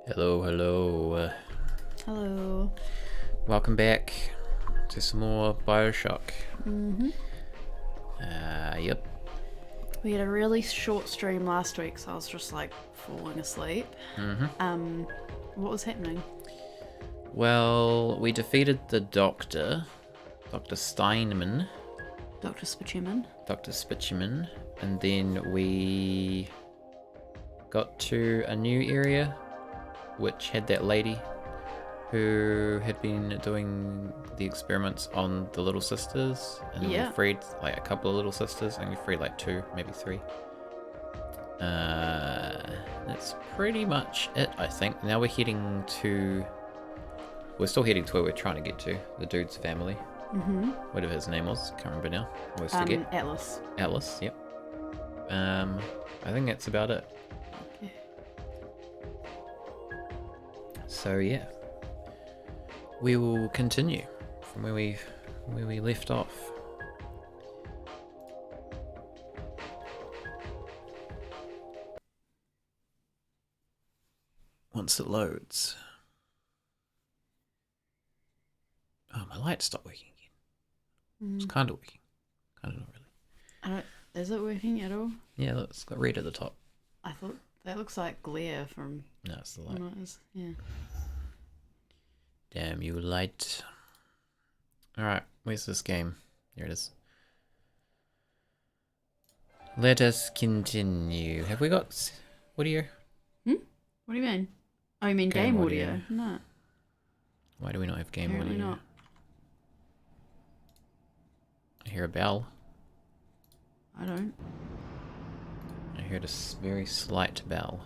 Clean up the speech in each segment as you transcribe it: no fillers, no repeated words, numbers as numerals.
Hello, hello. Hello. Welcome back to some more BIOSHOCK. Mm-hmm. Yep. We had a really short stream last week, so I was just like falling asleep. Mm-hmm. What was happening? Well, we defeated the Doctor, Dr. Steinman, Dr. Spichuman. Dr. Spitchman, and then we got to a new area which had that lady who had been doing the experiments on the little sisters, and we freed like a couple of little sisters, and we freed like 2, maybe 3. That's pretty much it, I think. Now we're heading to... We're still heading to where we're trying to get to, the dude's family. Mm-hmm. Whatever his name was, can't remember now. Always forget. Atlas. Atlas, yep. I think that's about it. Okay. So yeah. We will continue from where we left off. Once it loads. Oh, my light stopped working again. It's kind of working. Kind of not really. Is it working at all? Yeah, look, it's got red at the top. I thought that looks like glare from... No, it's the light. Oh, it is. Yeah. Damn you, light. Alright, where's this game? Here it is. Let us continue. Have we got audio? What do you mean? Oh, you mean game audio? No. Why do we not have game Apparently audio? not. I hear a bell. I don't. I heard a very slight bell.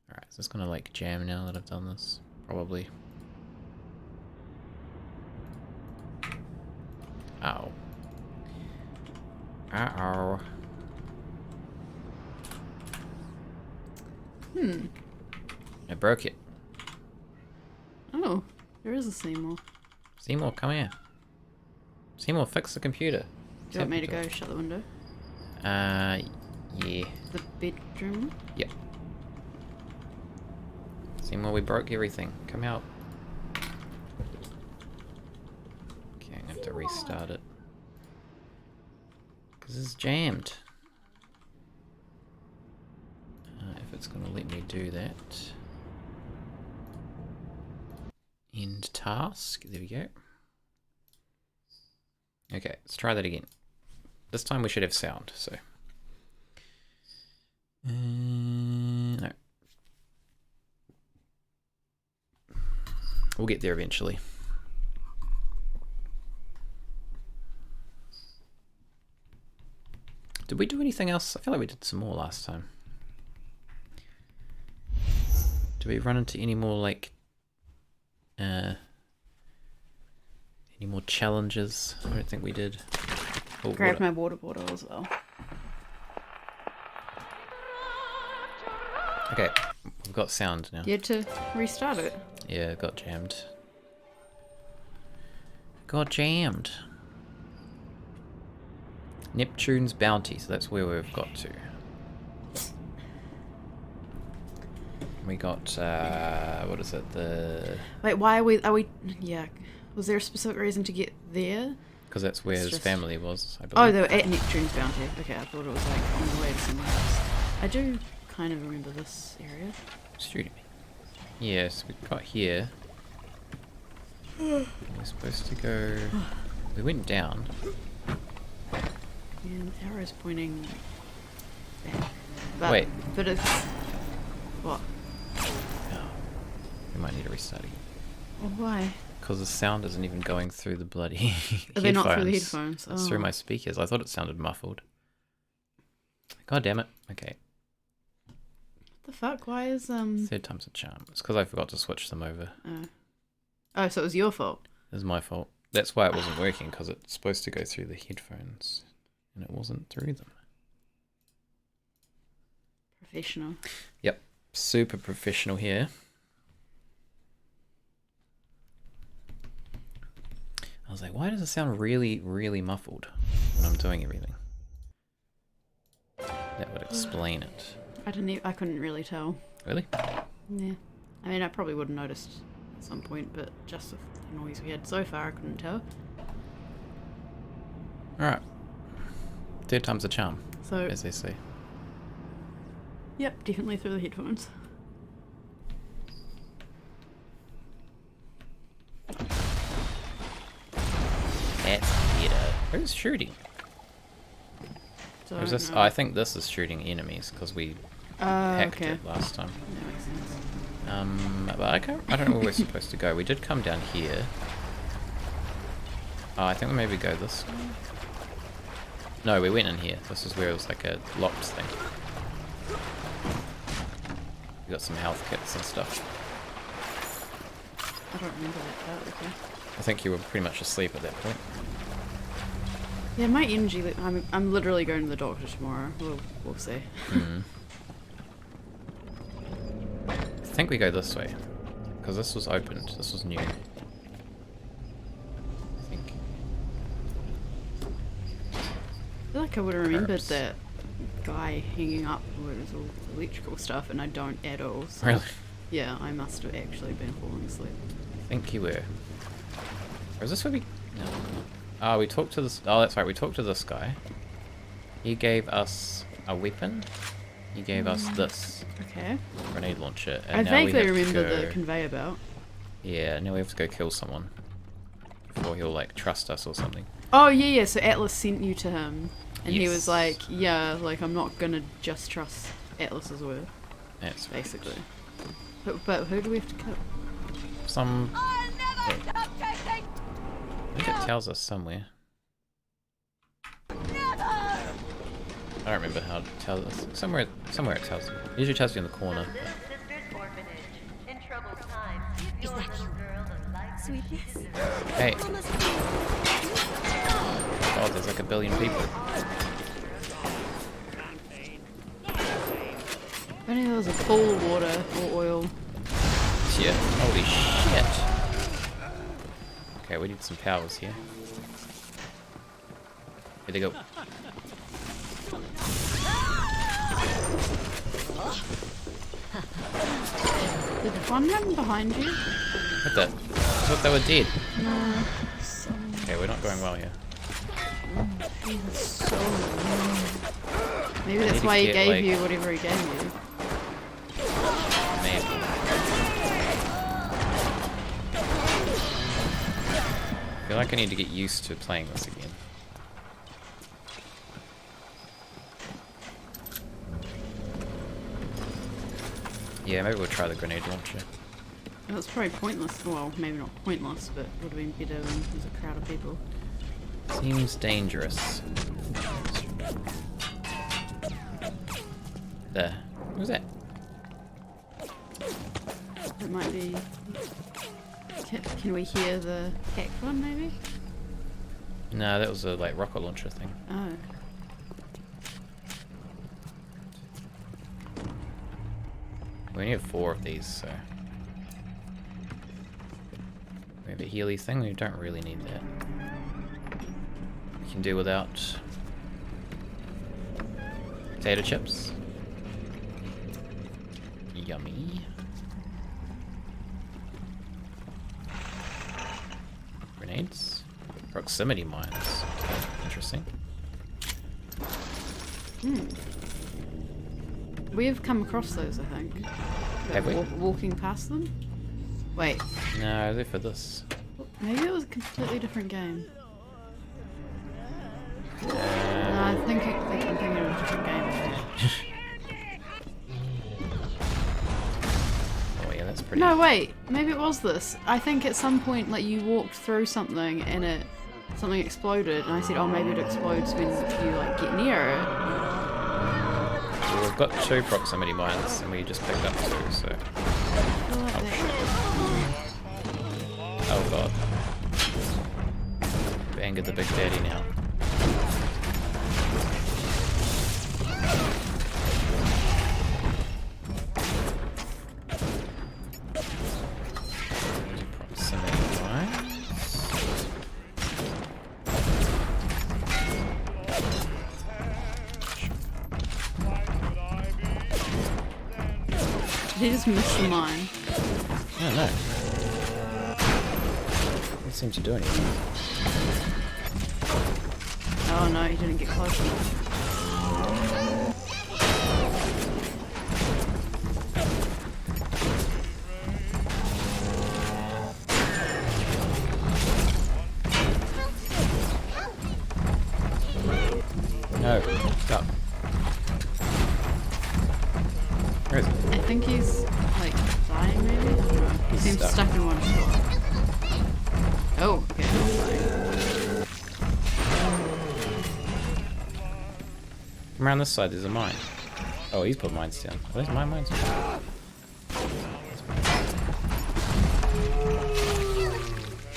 Alright, is this gonna like jam now that I've done this? Probably. Uh-oh. Uh-oh. I broke it. Oh, there is a Seymour. Seymour, come here. Seymour, fix the computer. Do you want me to go shut the window? Yeah. The bedroom? Yep. Seymour, we broke everything. Come out. Okay, I'm gonna have to restart it. Because it's jammed. If it's gonna let me do that. End task. There we go. Okay, let's try that again. This time we should have sound, so. No. We'll get there eventually. Did we do anything else? I feel like we did some more last time. Did we run into any more, like, any more challenges? I don't think we did. Oh, Grab my water bottle as well. Okay, we've got sound now. You had to restart it. Yeah, it got jammed. Got jammed. Neptune's Bounty, so that's where we've got to. We got, what is it, Wait, why are we, yeah. Was there a specific reason to get there? Because that's where his family was, I believe. Oh, they were at Neptune's Bounty. Okay, I thought it was like on the way to somewhere else. I do kind of remember this area. Shooting me. Yes, we've got here. We're supposed to go... We went down. And the arrow's pointing back. But, Wait. But it's... What? Oh, we might need to restart again. Well, why? Because the sound isn't even going through the bloody headphones. Are they not through the headphones? It's through my speakers. I thought it sounded muffled. God damn it. Okay. What the fuck? Why is, Third time's a charm. It's because I forgot to switch them over. Oh, so it was your fault? It was my fault. That's why it wasn't working, because it's supposed to go through the headphones. And it wasn't through them. Professional. Yep. Super professional here. I was like, why does it sound really, really muffled when I'm doing everything? That would explain it. I couldn't really tell. Really? Yeah. I mean, I probably would have noticed at some point, but just with the noise we had so far, I couldn't tell. Alright. Third time's a charm, So, as they say. yep, definitely through the headphones. That's better. Who's shooting? So Who's this? Oh, I think this is shooting enemies because we hacked okay. it last time. That makes sense. But I don't know where we're supposed to go. We did come down here. Oh, I think we maybe go this way. No, we went in here. This is where it was like a locked thing. We got some health kits and stuff. I don't remember that part, okay. I think you were pretty much asleep at that point. Yeah, my energy, I'm literally going to the doctor tomorrow. We'll see. Mm. I think we go this way. Because this was opened. This was new. I think. I feel like I would have remembered Perhaps. that guy hanging up where it was all electrical stuff, and I don't at all. So Really? yeah, I must have actually been falling asleep. I think you were. Or is this where we... No. Oh, we talked to this... Oh, that's right. We talked to this guy. He gave us a weapon. He gave us this Okay. grenade launcher. I And now we vaguely have to remember go... the conveyor belt. Yeah, now we have to go kill someone. Before he'll, like, trust us or something. Oh yeah, so Atlas sent you to him, and he was Yes. like, yeah, like I'm not gonna just trust Atlas's word, That's right. basically. But who do we have to kill? Some... I think it tells us somewhere. I don't remember how it tells us. Somewhere it tells you. It usually tells you in the corner. Sweetness. Hey. God, there's like a billion people. If only there was a pool of water or oil. Yeah. Holy shit. Okay, we need some powers here. Here they go. Did one run behind you? What the? I thought they were dead. No. Okay, we're not going well here. So maybe I that's need to why he get, gave like- you whatever he gave you. Maybe. I feel like I need to get used to playing this again. Yeah, maybe we'll try the grenade launcher. Well, it's probably pointless. Well, maybe not pointless, but would have been better when there's a crowd of people. Seems dangerous. There. What was that? It might be. Can we hear the hack one, maybe? No, that was a like rocket launcher thing. Oh. We only have 4 of these, so... We have a Healy thing, we don't really need that. We can do without... Potato chips. Yummy. Grenades. Proximity mines. Okay, interesting. We've come across those, I think. Have we? Walking past them? Wait, No, they're for this. maybe it was a completely different game. No, Uh, I'm thinking of a different game. oh yeah, that's pretty... No, wait, maybe it was this. I think at some point, like, you walked through something and something exploded, and I said, oh, maybe it explodes when you, like, get near it. Well, we've got 2 proximity mines, and we just picked up 2, so... I feel like Oh god. We've angered the big daddy now. Proximity mines. Did he just miss the mine? I don't know. Didn't seem to do anything. Oh no, he didn't get close enough. No, stop. Where is he? I think he's like dying maybe? I don't know. He He's seems stuck in one spot. Oh, okay, he's dying. Come around this side, there's a mine. Oh, he's put mines down. Where's my mines?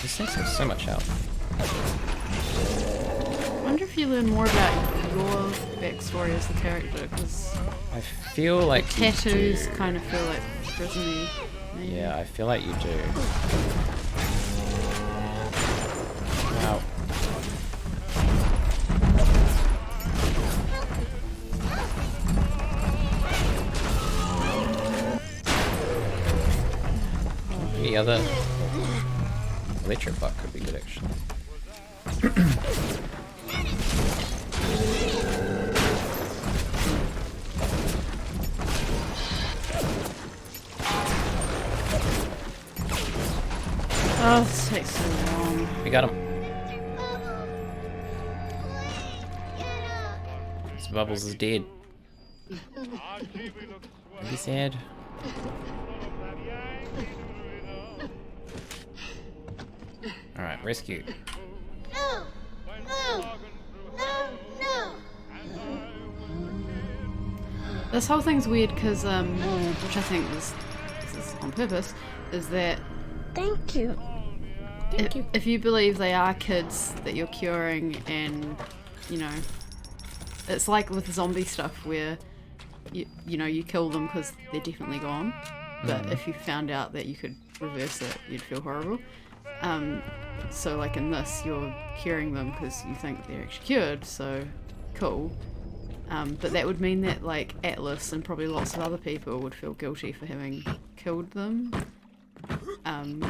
These things have so much health. I wonder if you learn more about your backstory as the character, because I feel like you tattoos do. kind of feel like prison-y, maybe. Yeah, I feel like you do. Now, the other electric buck could be good actually. Oh, this takes so long. We got him. This Bubbles is dead. Don't be sad. Alright, rescue. This whole thing's weird because, which I think this is on purpose, is that Thank you. if you believe they are kids that you're curing, and you know, it's like with zombie stuff where you know you kill them because they're definitely gone, but if you found out that you could reverse it, you'd feel horrible. So like in this, you're curing them because you think they're actually cured, so cool. But that would mean that like Atlas and probably lots of other people would feel guilty for having killed them.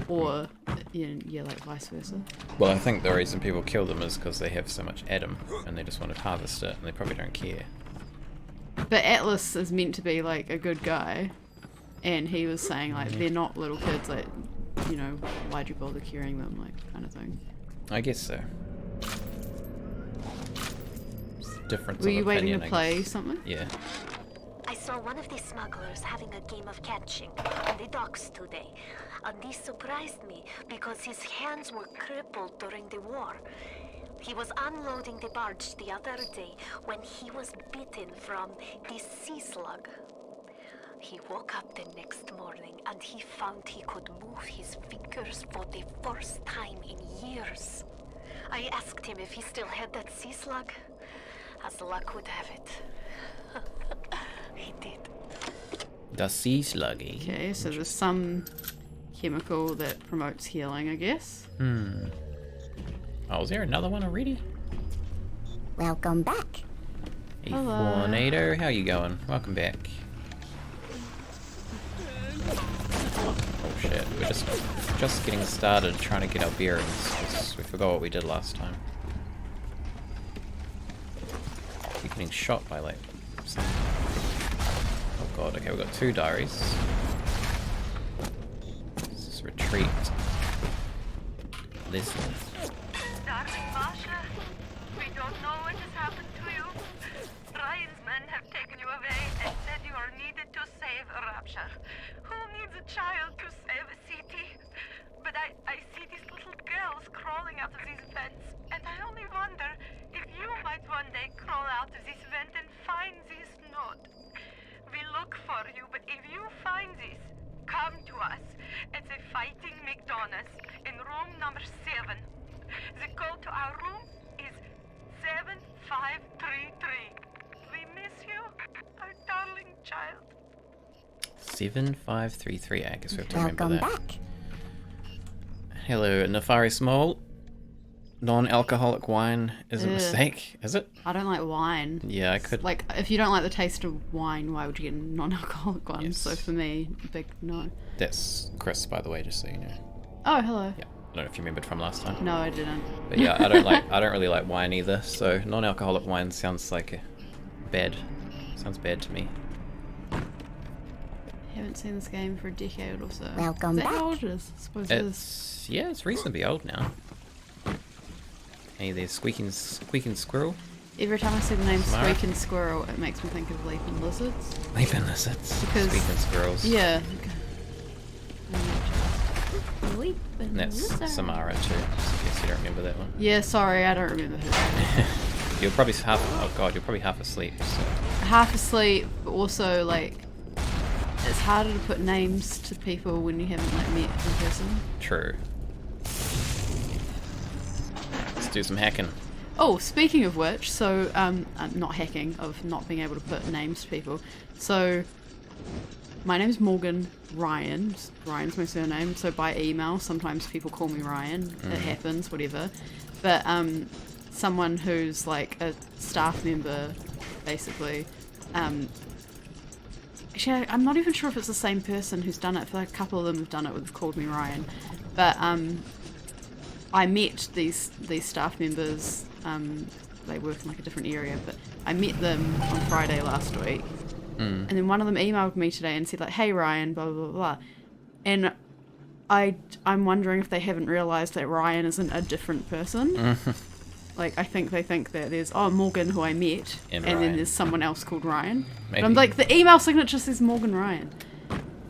Or yeah, like vice versa. Well, I think the reason people kill them is because they have so much Adam and they just want to harvest it and they probably don't care. But Atlas is meant to be like a good guy, and he was saying like they're not little kids, like, you know, why'd you bother curing them, like kind of thing. I guess so. It's difference Were of you waiting opinion, to I play guess. something? Yeah. I saw one of the smugglers having a game of catching on the docks today. And this surprised me because his hands were crippled during the war. He was unloading the barge the other day when he was bitten from the sea slug. He woke up the next morning and he found he could move his fingers for the first time in years. I asked him if he still had that sea slug. As luck would have it, he did. The sea sluggy. Okay, so there's some chemical that promotes healing, I guess. Oh, is there another one already? Welcome back. Hey, Hello. Tornado, how you going? Welcome back. Oh shit, we're just getting started trying to get our bearings because we forgot what we did last time. We're getting shot by like something. Oh god, okay, we've got 2 diaries. Let's just retreat. Listen. Darling Masha, we don't know what has happened to you. Ryan's men have taken you away and said you are needed to save Rapture. Who needs a child to save a city? But I see these little girls crawling out of these vents, and I only wonder if you might one day crawl out of this vent and find this note. We look for you, but if you find this, come to us. It's a Fighting McDonald's in room number 7. The code to our room is 7533. We miss you, our darling child. 7533, I guess we have to remember Welcome that. back. Hello, Nefari Small. non-alcoholic wine is a Ugh. mistake, is it? I don't like wine. Yeah, I could. Like, if you don't like the taste of wine, why would you get a non-alcoholic one? Yes. So for me, big no. That's Chris, by the way, just so you know. Oh, hello. Yeah, I don't know if you remembered from last time. No, I didn't. But yeah, I don't really like wine either. So non-alcoholic wine sounds like sounds bad to me. Haven't seen this game for a decade or so. Welcome is that back. how old it is? I suppose it is. It's reasonably old now. Hey, there's squeaking squirrel. Every time I see the name Smart. Squeaking Squirrel, it makes me think of leaping lizards. Leaping lizards. Because- Squeaking squirrels. Yeah. Leaping And that's lizard. Samara too. Just in case you don't remember that one. Yeah, sorry, I don't remember who. You're probably you're probably half asleep. So. Half asleep, but also, like, it's harder to put names to people when you haven't, like, met in person. True. Let's do some hacking. Oh, speaking of which, so, not hacking, of not being able to put names to people. So, my name's Morgan Ryan. Ryan's my surname, so by email, sometimes people call me Ryan. It happens, whatever. But, someone who's, like, a staff member, basically, actually, I'm not even sure if it's the same person who's done it. I feel like a couple of them have done it, have called me Ryan. But, I met these staff members. They work in like a different area, but I met them on Friday last week, and then one of them emailed me today and said like, "Hey Ryan, blah blah blah," blah. And I'm wondering if they haven't realised that Ryan isn't a different person. Like, I think they think that there's Morgan, who I met, And then Ryan. there's someone else called Ryan. But Maybe. I'm like, the email signature says Morgan Ryan.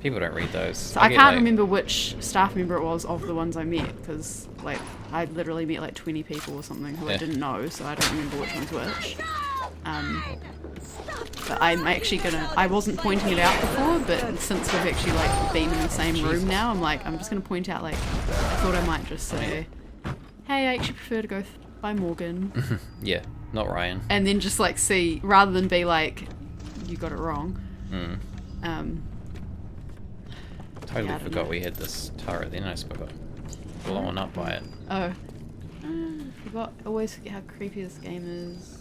People don't read those. So I can't remember which staff member it was of the ones I met, because like I literally met like 20 people or something who I Yeah. didn't know, so I don't remember which one's which. But I'm actually I wasn't pointing it out before, but since we've actually like been in the same room now, I'm just gonna point out, like, I thought I might just say, hey, I actually prefer to go by Morgan, Yeah, not Ryan. and then just like see, rather than be like, you got it wrong. Totally Yeah, I don't forgot know. we had this turret then. I just got blown up by it. Oh. Always forget how creepy this game is.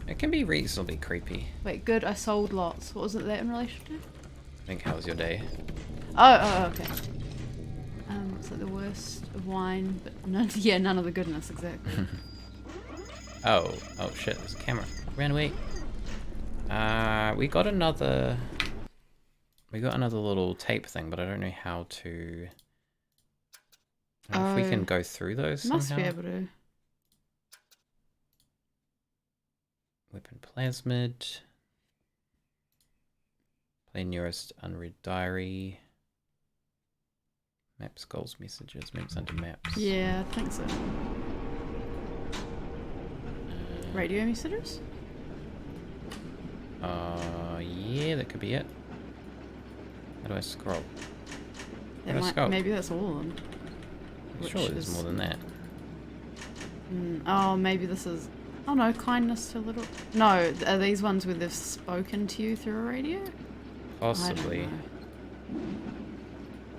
It can be reasonably creepy. Wait, good, I sold lots. What was it that in relation to? I think, how was your day? Oh, okay. It's like the worst of wine, but none of the goodness, exactly. Oh shit, there's a camera. Ran away. We got another little tape thing, but I don't know how to... I don't know if we can go through those Must somehow. be able to. Weapon plasmid. Play nearest unread diary. Maps, goals, messages. Maps under maps. Yeah, I think so. Radio messages? Yeah, that could be it. How do I scroll? That Let's go. maybe that's all of them. Which Surely there's is- more than that. Oh, maybe this is... Oh no, kindness to little... No, are these ones where they've spoken to you through a radio? Possibly. I don't know.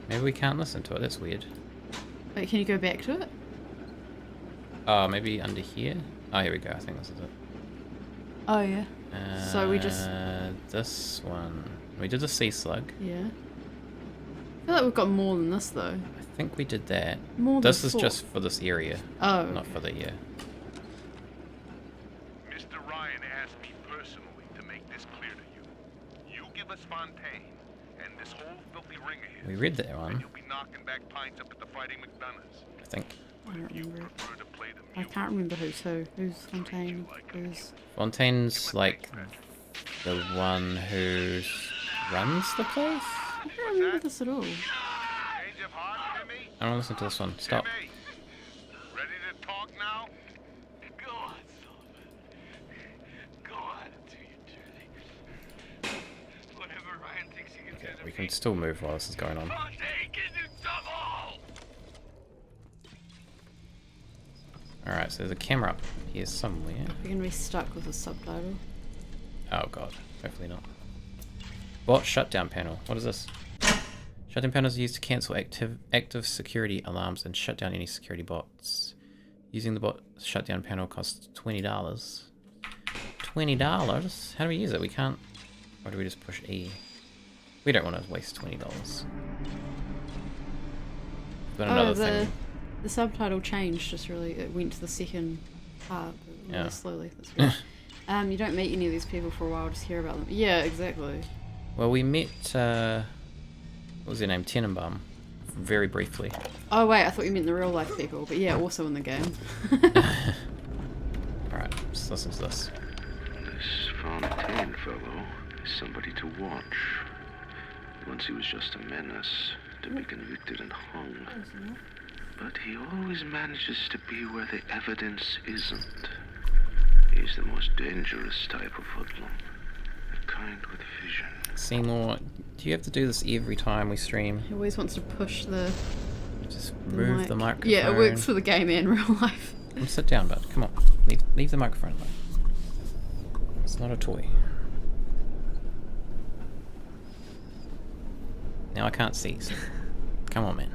Maybe we can't listen to it. That's weird. Wait, can you go back to it? Maybe under here? Oh, here we go. I think this is it. Oh yeah. So we just... This one. We did the sea slug. Yeah. I feel like we've got more than this though. I think we did that. More than This is 4. just for this area, Oh. not for the year. Mr. Ryan asked me personally to make this clear to you. You give us Fontaine, and this whole filthy ring of his, We read that and one, you'll be knocking back pints up at the Fighting McDonough's. I think. I don't You remember it. prefer to play the I mule. can't remember who's who. Who's Fontaine? Who's... Fontaine's like the one who runs the place? I don't remember this at all. Change of heart, Timmy? I don't listen to this one. Stop. Timmy, ready to talk now? Go on, Sullivan. Go on and do your journey. Whatever Ryan thinks he can do to We me. can still move while this is going on. Fontaine can do double! Alright, so there's a camera up here somewhere. We're gonna be stuck with a subtitle. Oh god, hopefully not. Bot shutdown panel. What is this? Shutdown panels are used to cancel active security alarms and shut down any security bots. Using the bot shutdown panel costs $20. $20? How do we use it? We can't... Or do we just push E? We don't want to waste $20. Got another thing. The subtitle changed just really. It went to the second part really slowly. That's weird. You don't meet any of these people for a while, just hear about them. Yeah, exactly. Well, we met, what was their name? Tenenbaum. Very briefly. Oh wait, I thought you meant the real life people, but yeah, also in the game. Alright, let's listen to this. This Fontaine fellow is somebody to watch. Once he was just a menace, to be convicted and hung. But he always manages to be where the evidence isn't. He's the most dangerous type of hoodlum. The kind with vision. Seymour, do you have to do this every time we stream? He always wants to push the Just move the microphone. Yeah, it works for the game and real life. Come sit down, bud. Come on. Leave the microphone alone. It's not a toy. Now I can't see. So come on, man.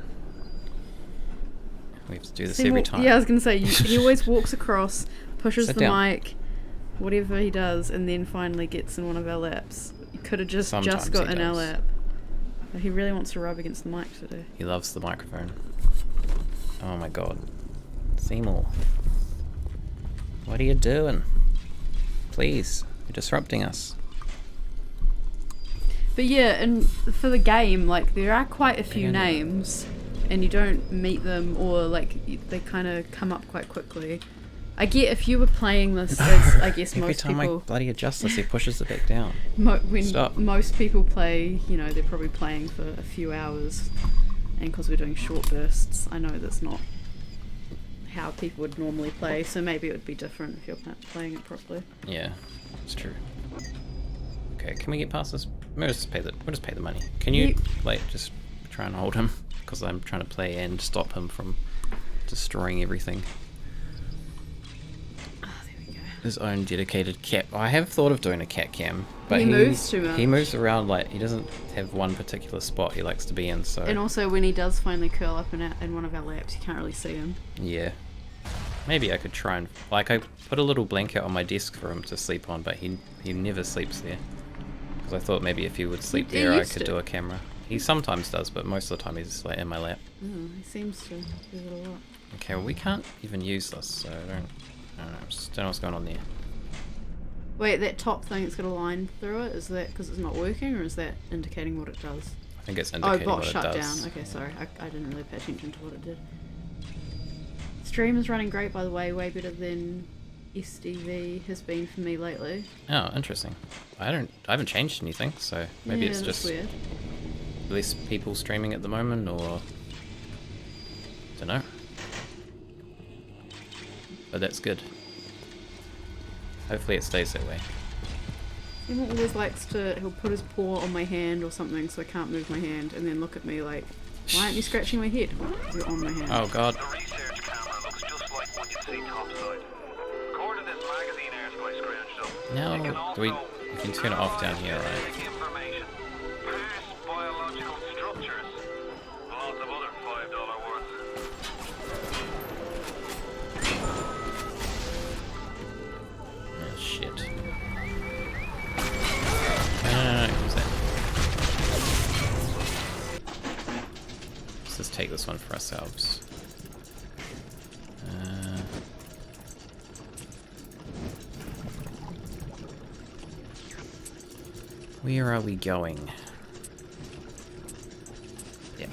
We have to do this every time. Yeah, I was going to say, he always walks across, pushes Sit the down. mic, whatever he does, and then finally gets in one of our laps. You could have just Sometimes got he in our does. lap. But he really wants to rub against the mic today. He loves the microphone. Oh my god. Seymour. What are you doing? Please. You're disrupting us. But yeah, and for the game, like, there are quite a few Yeah, no. names, and you don't meet them, or, like, they kind of come up quite quickly. I get if you were playing this as, I guess, Every most time people... I bloody adjust this, he pushes it back down. when Stop. most people play, you know, they're probably playing for a few hours, and because we're doing short bursts, I know that's not how people would normally play, so maybe it would be different if you're playing it properly. Yeah, it's true. Okay, can we get past this? We'll just pay the money. Can you, like, just try and hold him? Because I'm trying to play and stop him from destroying everything. Oh, there we go. His own dedicated cat. I have thought of doing a cat cam, but He moves too much. He moves around, like, he doesn't have one particular spot he likes to be in, so... And also, when he does finally curl up in one of our laps, you can't really see him. Yeah. Maybe I could try and... Like, I put a little blanket on my desk for him to sleep on, but he never sleeps there. Because I thought maybe if he would sleep He there, I used could to. do a camera. He sometimes does, but most of the time he's, like, in my lap. Oh, he seems to do it a lot. Okay, well, we can't even use this, so I don't know. Just don't know what's going on there. Wait, that top thing that's got a line through it, is that because it's not working, or is that indicating what it does? I think it's Oh, indicating bot what it shut does. down. Okay, sorry. I didn't really pay attention to what it did. Stream is running great, by the way. Way better than SDV has been for me lately. Oh, interesting. I haven't changed anything, so maybe yeah, it's that's just weird. less people streaming at the moment, or... Don't know. But that's good. Hopefully it stays that way. Emma always likes to, he'll put his paw on my hand or something so I can't move my hand, and then look at me like, why aren't you scratching my head? You're on my hand. Oh god. The research camera looks just like one you'd see topside. According to this magazine article I scrounged up, No, it can we also can turn it off down here, right? genetic information, parse biological structures, lots of other $5 words. Oh shit. No, use that. Let's just take this one for ourselves. Where are we going? Yeah.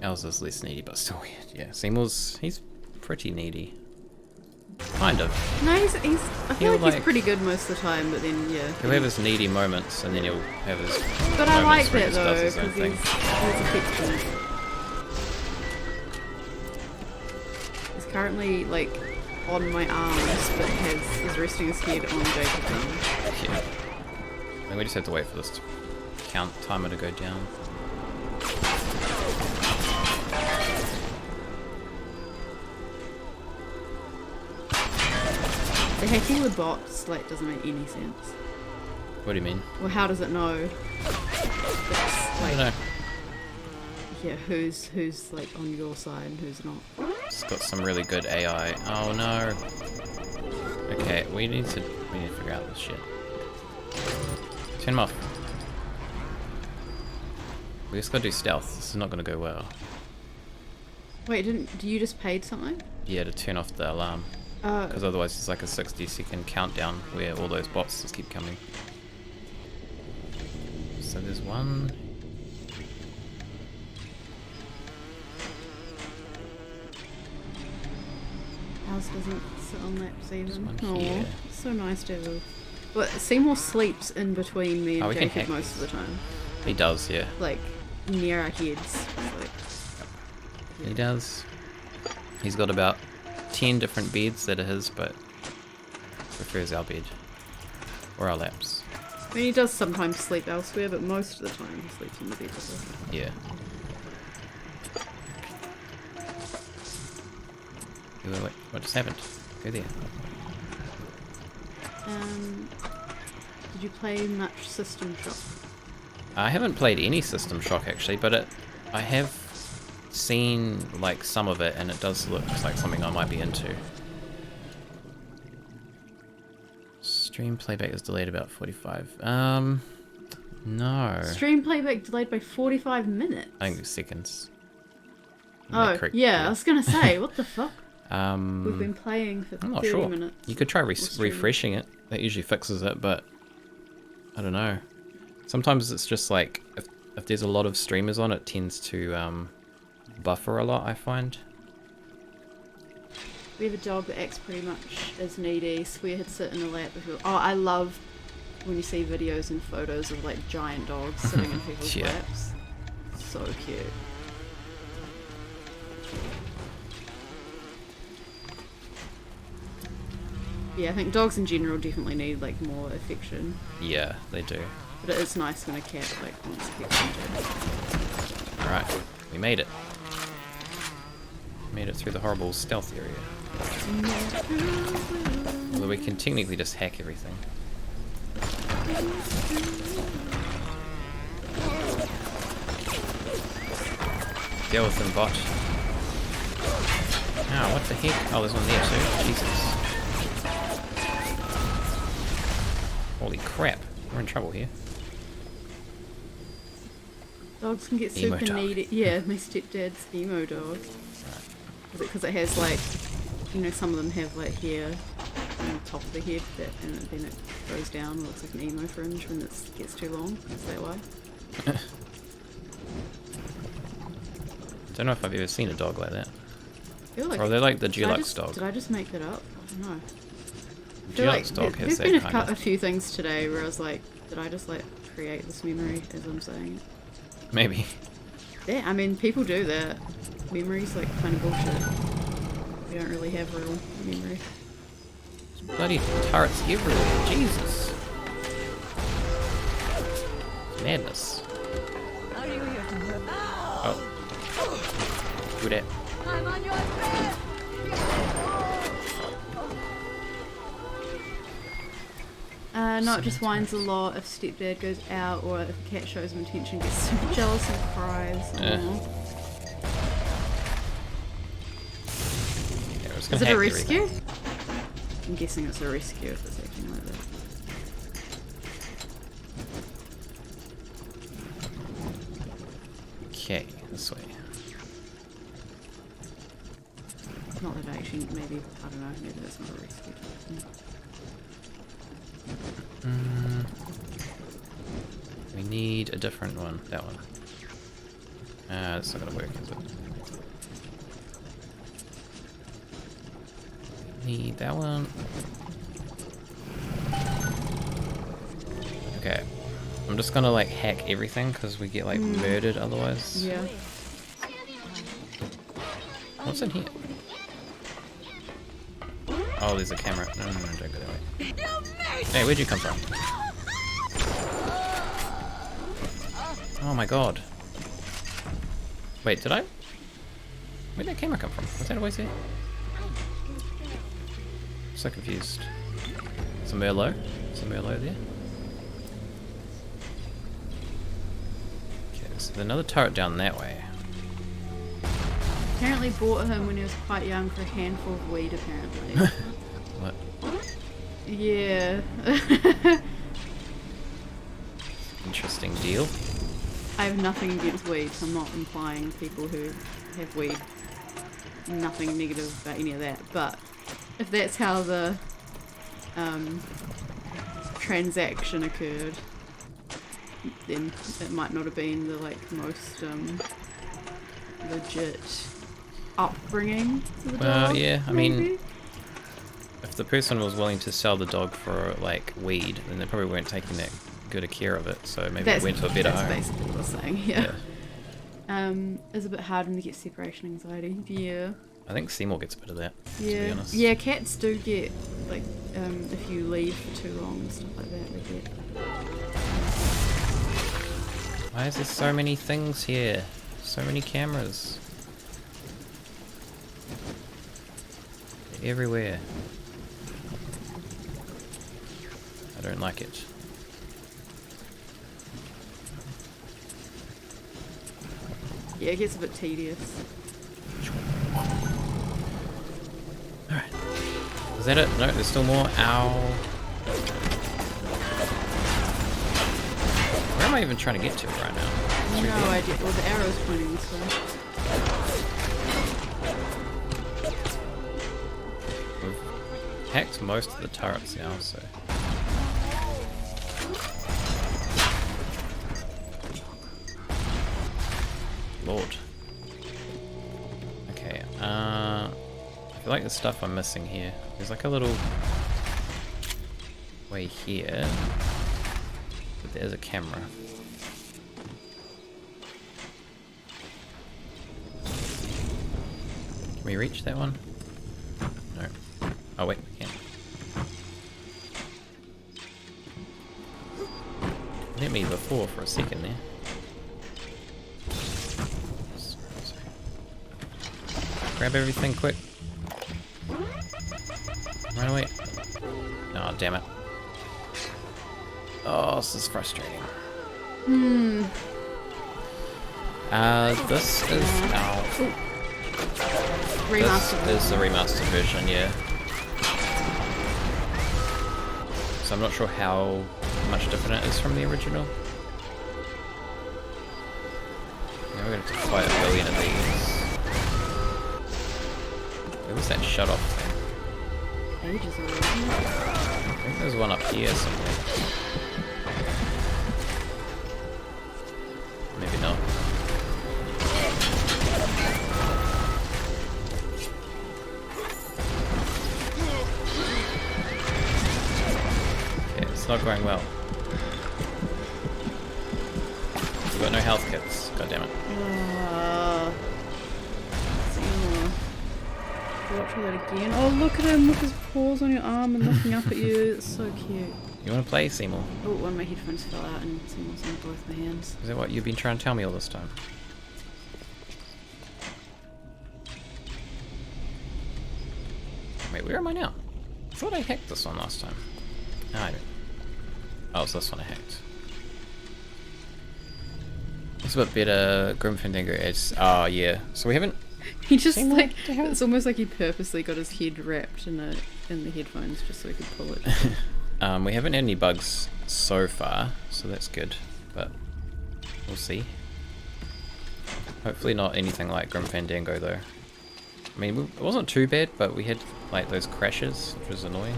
Elsa's less needy, but still weird. Yeah, Seymour's, he's pretty needy. Kind of. No, I feel He'll, like he's like- pretty good most of the time, but then, yeah. He'll have his needy moments, and then he'll have his But I like moments where that he though, does because his own thing. he's affectionate. He's currently, like, on my arms, but is resting his head on Jacob's. Yeah. I think we just have to wait for this timer to go down. The hacking with bots, like, doesn't make any sense. What do you mean? Well, how does it know? It's I like, don't know. yeah, who's like on your side and who's not. It's got some really good AI. Oh no. Okay, we need to figure out this shit. Turn him off. We just gotta do stealth. This is not gonna go well. Wait, you just paid something? Yeah, to turn off the alarm. Because otherwise it's like a 60-second countdown where all those bots just keep coming. So there's one. Ours doesn't sit on laps even. one Oh, here. so nice to have. But Seymour sleeps in between me Oh, and we can Jacob hack most of the time. He does, yeah. Like, near our heads. It's like, He does. He's got about 10 different beds that are his, but prefers our bed. Or our laps. I mean, he does sometimes sleep elsewhere, but most of the time he sleeps in the bed with us. Yeah. Wait, what just happened? Go there. Did you play much System Shock? I haven't played any System Shock actually, but I have seen like some of it and it does look like something I might be into. Stream playback is delayed about 45. No. Stream playback delayed by 45 minutes? I think it's seconds. Isn't Oh, that correct? yeah, I was gonna say, what the fuck? We've We've been playing for I'm not 30 sure. minutes. You could try streaming. refreshing it. That usually fixes it, but I don't know. Sometimes it's just like if there's a lot of streamers on, it tends to buffer a lot, I find. We have a dog that acts pretty much as needy, so we had to sit in a lap. Oh, I love when you see videos and photos of like giant dogs sitting in people's Yeah. laps. So cute. Yeah, I think dogs in general definitely need like more affection, Yeah, they do. but it is nice when a cat like wants affection too. Alright, we made it. Made it through the horrible stealth area. Although we can technically just hack everything. Deal with them, bot. Oh, what the heck? Oh, there's one there too. Jesus. Holy crap. We're in trouble here. Dogs can get Emo super dog. needy. Yeah, my stepdad's emo dog. Is it because it has like, you know, some of them have like hair on the top of the head that, and then it goes down and looks like an emo fringe when it gets too long? Is that why? Don't know if I've ever seen a dog like that. I feel like Or they're like the did I Dulux just- dog. Did I just make that up? I don't know. I feel like Dulux dog there's has been that a kind of... few things today where I was like, did I just like create this memory as I'm saying it? Maybe. Yeah, I mean, people do that. Memory's like kind of bullshit. We don't really have real memory. Bloody turrets everywhere. Jesus. Madness. Oh. Do that. I'm on your trail! No, it just whines a lot if stepdad goes out or if a cat shows him attention, gets super jealous and cries. Yeah. Aw. Yeah, we're just Is gonna it a hack rescue? everything. I'm guessing it's a rescue if it's acting like that. Okay, this way. Not that I actually, maybe, I don't know, maybe that's not a rescue. We need a different one. That one. That's not gonna work, is it? Need that one. Okay. I'm just gonna like hack everything because we get like murdered otherwise. Yeah. What's in here? Oh, there's a camera. No, don't go that way. Hey, where'd you come from? Oh my god. Wait, did I? Where'd that camera come from? Was that always there? I'm so confused. Some Merlot? Some Merlot there? Okay, so there's another turret down that way. apparently bought him when he was quite young for a handful of weed, apparently. What? Yeah. Interesting deal. I have nothing against weed, so I'm not implying people who have weed, nothing negative about any of that. But if that's how the transaction occurred, then it might not have been the most legit upbringing for the Well, dog. yeah, I maybe? mean, if the person was willing to sell the dog for like weed, then they probably weren't taking that good a care of it. So maybe it went to a better home. That's basically what I was saying. Yeah. It's a bit hard when they get separation anxiety. Yeah. I think Seymour gets a bit of that. To be Yeah. honest. Yeah. Cats do get if you leave for too long and stuff like that, they get. Why is there so many things here? So many cameras. They're everywhere. I don't like it. Yeah, it gets a bit tedious. Alright. Is that it? No, there's still more. Ow. Where am I even trying to get to right now? Through No there? idea. Well, the arrow's pointing this way. We've hacked most of the turrets now, so. Lord. Okay, I feel like the stuff I'm missing here. There's like a little way here, but there's a camera. Can we reach that one? No. Oh wait, we can. Hit me before for a second there. Grab everything quick. Run away. Oh, damn it. Oh, this is frustrating. This is... Oh. Remastered. This is the remastered version, yeah. So I'm not sure how much different it is from the original. Now we're gonna have to fight a billion of these. Where was that shut off thing? Ages ago. I think there's one up here somewhere. Maybe not. Okay, it's not going well. We've got no health kits. God damn it. Seymour. Watch that again. Oh, look at him with his paws on your arm and looking up at you. It's so cute. You want to play, Seymour? Oh, one of my headphones fell out and Seymour's on both my hands. Is that what you've been trying to tell me all this time? Wait, where am I now? I thought I hacked this one last time. No, I didn't. Oh, it's this one I hacked. It's a bit better. Grim Fandango adds... Oh, yeah. So we haven't... He just Seymour, like, what the hell? it's almost like he purposely got his head wrapped in the headphones just so he could pull it. We haven't had any bugs so far, so that's good. But we'll see. Hopefully not anything like Grim Fandango though. I mean, it wasn't too bad, but we had like those crashes, which was annoying.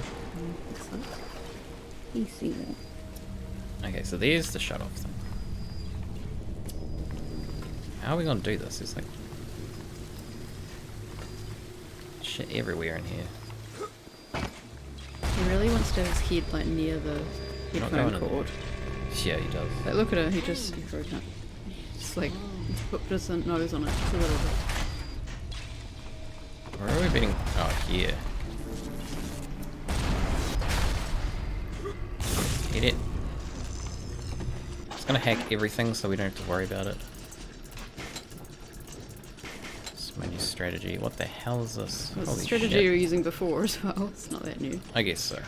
You see that? Okay, so there's the shut off thing. How are we gonna do this? It's like shit everywhere in here. He really wants to have his head like near the Not headphone going in cord. Yeah, he does. Like, look at it, he broke up. Just like, put his nose on it just a little bit. Where are we being? Oh, here. Hit it. It's gonna hack everything so we don't have to worry about it. It's my new strategy. What the hell is this? Well, it's Holy the strategy shit. you were using before as well. It's not that new. I guess so.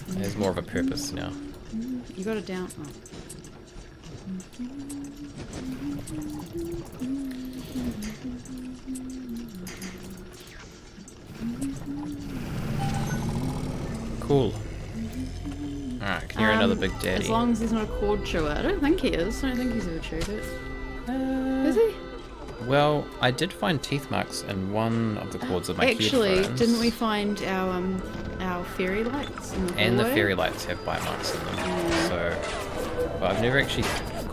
There's more of a purpose now. You got it down. Oh. Cool. Alright, can you hear another big daddy? As long as he's not a cord chewer. I don't think he is. I don't think he's ever chewed it. Is he? Well, I did find teeth marks in one of the cords of my Actually, headphones. didn't we find our fairy lights in the And the hallway? fairy lights have bite marks in them. So, but I've never actually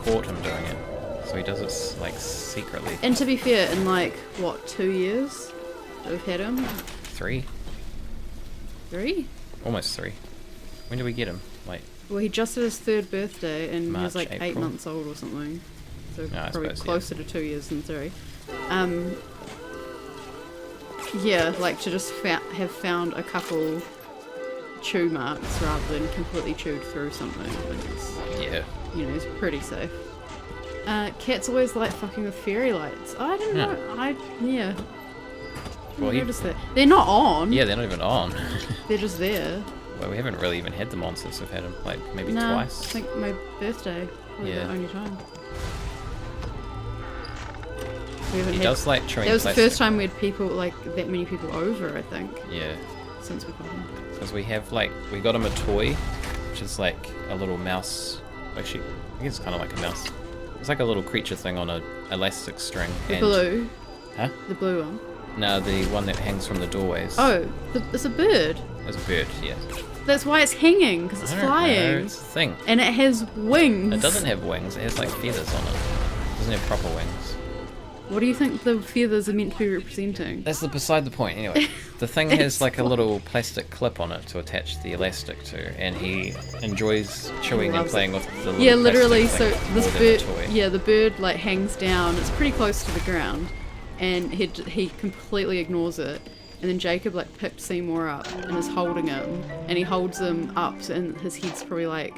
caught him doing it. So he does it like secretly. And to be fair, in like, what, 2 years that we've had him? 3, 3? almost 3. When did we get him? Like, Well, he just had his 3rd birthday and he March, was like 8 April. months old or something. So I probably suppose, yeah. closer to 2 years than 3. Yeah, like to just have found a couple chew marks rather than completely chewed through something. It's, yeah. you know, it's pretty safe. Cats always like fucking with fairy lights. I don't know. Yeah. Well, I noticed that. They're not on. Yeah, they're not even on. They're just there. Well, we haven't really even had them on since we've had them like maybe No, twice. I think my birthday was Yeah. the only time. We haven't He had- does like chewing That was the plastic. first time we had people, like, that many people over, I think, Yeah. since we got him. Because we have like, we got him a toy, which is like a little mouse. Actually, I guess it's kind of like a mouse. It's like a little creature thing on a elastic string. The blue. Huh? The blue one. No, the one that hangs from the doorways. Oh, it's a bird. It's a bird, yeah. That's why it's hanging, because it's I don't know, flying. it's a thing. And it has wings. It doesn't have wings, it has like feathers on it. It doesn't have proper wings. What do you think the feathers are meant to be representing? That's beside the point, anyway. The thing has like a little plastic clip on it to attach the elastic to, and he enjoys chewing and Loves playing it. with the little Yeah, literally, plastic so thing this more than bird, the toy. yeah, the bird, like, hangs down, it's pretty close to the ground, and he completely ignores it, and then Jacob, like, picked Seymour up, and is holding him, and he holds him up, and his head's probably, like,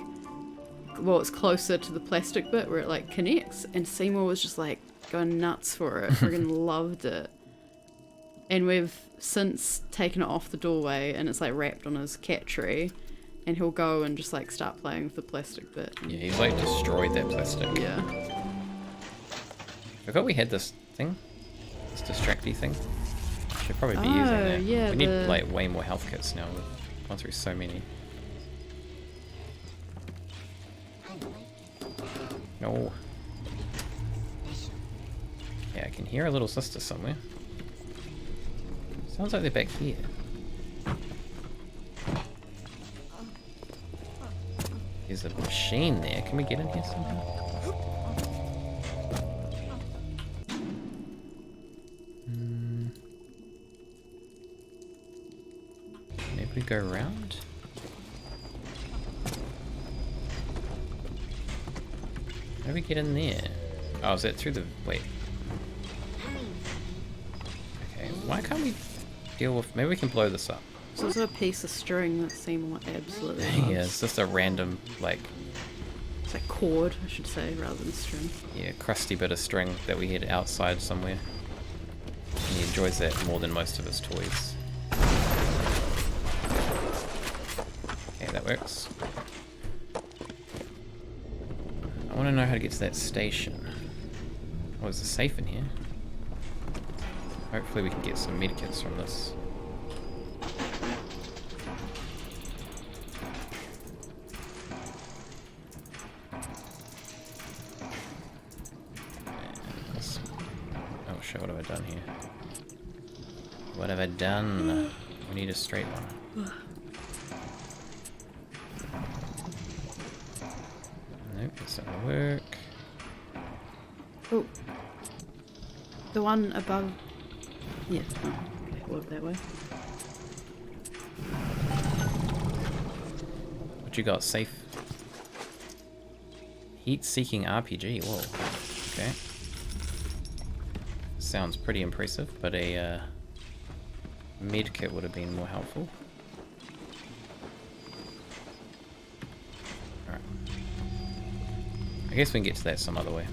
well, it's closer to the plastic bit where it, like, connects, and Seymour was just, like, going nuts for it, friggin' loved it. And we've since taken it off the doorway, and it's, like, wrapped on his cat tree, and he'll go and just, like, start playing with the plastic bit. Yeah, he's like destroyed that plastic. Yeah. I forgot we had this thing. This distracty thing. Should probably be using Oh, that. yeah, we need the- like way more health kits now. We've gone through so many. No. Yeah, I can hear a little sister somewhere. Sounds like they're back here. There's a machine there. Can we get in here somehow? Maybe we go around? How do we get in there? Oh, is that through the... wait. Okay, why can't we deal with... maybe we can blow this up. It's also a piece of string that Seymour absolutely loves. Yeah, it's just a random, like, It's like cord, I should say, rather than string. yeah, crusty bit of string that we had outside somewhere. And he enjoys that more than most of his toys. Okay, that works. I want to know how to get to that station. Oh, there's a safe in here. Hopefully we can get some medikits from this. Oh shit, what have I done here? What have I done? We need a straight one. Nope, that's not gonna work. Oh. The one above. Yeah. Oh, okay, we'll that way. What you got? Safe. Heat-seeking RPG. Whoa. Okay. Sounds pretty impressive, but a med kit would have been more helpful. Alright. I guess we can get to that some other way.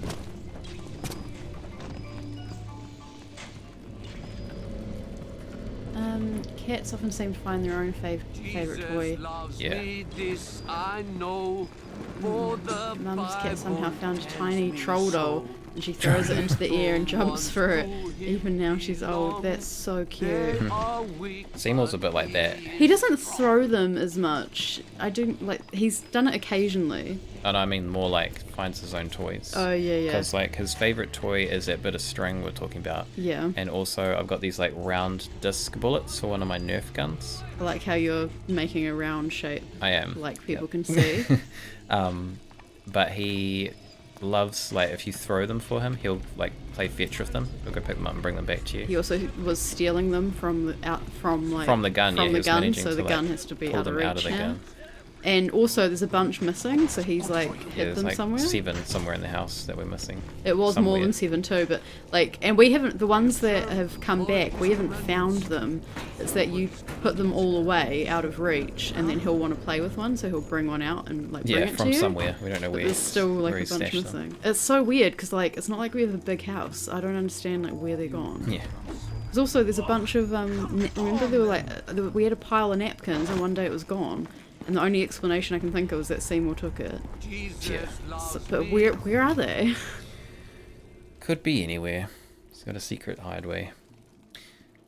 Cats often seem to find their own favourite toy. Yeah. Mum's cat somehow found a tiny troll doll and she throws it into the air and jumps for it. Even now she's old. That's so cute. Seymour's a bit like that. He doesn't throw them as much. I do like he's done it occasionally. And I mean more like finds his own toys. Oh yeah. Because like his favourite toy is that bit of string we're talking about. Yeah. And also I've got these like round disc bullets for one of my Nerf guns. I like how you're making a round shape. I am. Like people can see. But he loves, like, if you throw them for him, he'll like play fetch with them. He'll go pick them up and bring them back to you. He also was stealing them from the gun. From the gun, from yeah. the gun, Managing so to, the like, gun has to be pull out of them reach out of the now. gun. And also, there's a bunch missing, so he's like Yeah, hid there's them like somewhere. 7 somewhere in the house that we're missing. It was more Somewhere. than 7 too, but like, and we haven't. The ones that have come back, we haven't found them. It's that you put them all away out of reach, and then he'll want to play with one, so he'll bring one out and like bring Yeah, it from to you. somewhere. We don't know But where. there's still like where a he bunch stashed them. missing. It's so weird because like it's not like we have a big house. I don't understand like where they're gone. Yeah. There's also there's a bunch of remember there were like we had a pile of napkins and one day it was gone. And the only explanation I can think of is that Seymour took it. Yeah. So, but where are they? Could be anywhere. He's got a secret hideaway.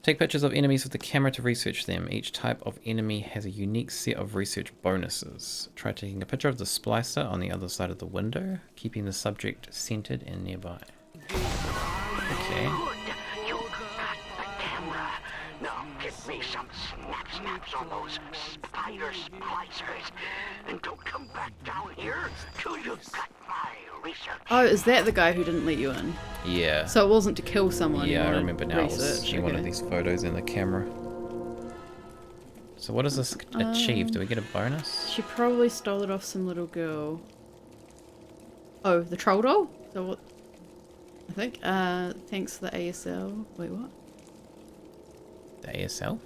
Take pictures of enemies with the camera to research them. Each type of enemy has a unique set of research bonuses. Try taking a picture of the splicer on the other side of the window, keeping the subject centered and nearby. Okay. You got the camera. Now give me some snaps on those spider splicers. And don't come back down here till you've got my research. Oh, is that the guy who didn't let you in? Yeah. So it wasn't to kill someone. you Yeah, I wanted remember now. It was research, she wanted okay. these photos in the camera. So what does this achieve? Do we get a bonus? She probably stole it off some little girl. Oh, the troll doll? So what? I think. Thanks for the ASL. Wait, what? The ASL?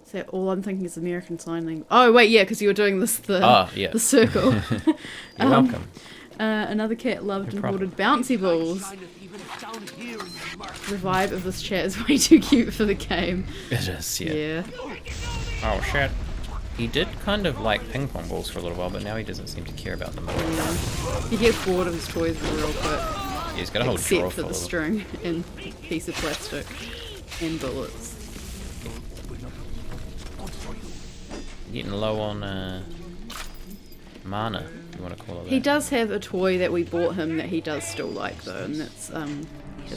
Is that all I'm thinking is American Sign Language? Oh, wait, yeah, because you were doing Yeah. the circle. You're welcome. Another cat loved and hoarded bouncy balls. The vibe of this chat is way too cute for the game. It is, yeah. Yeah. Oh shit. He did kind of like ping pong balls for a little while, but now he doesn't seem to care about them at all. Yeah. He gets bored of his toys real quick. Yeah, he's got a whole drawer Except for full the of them. string and piece of plastic and bullets. Getting low on mana, if you want to call it that. He does have a toy that we bought him that he does still like though, and that's it's Oh,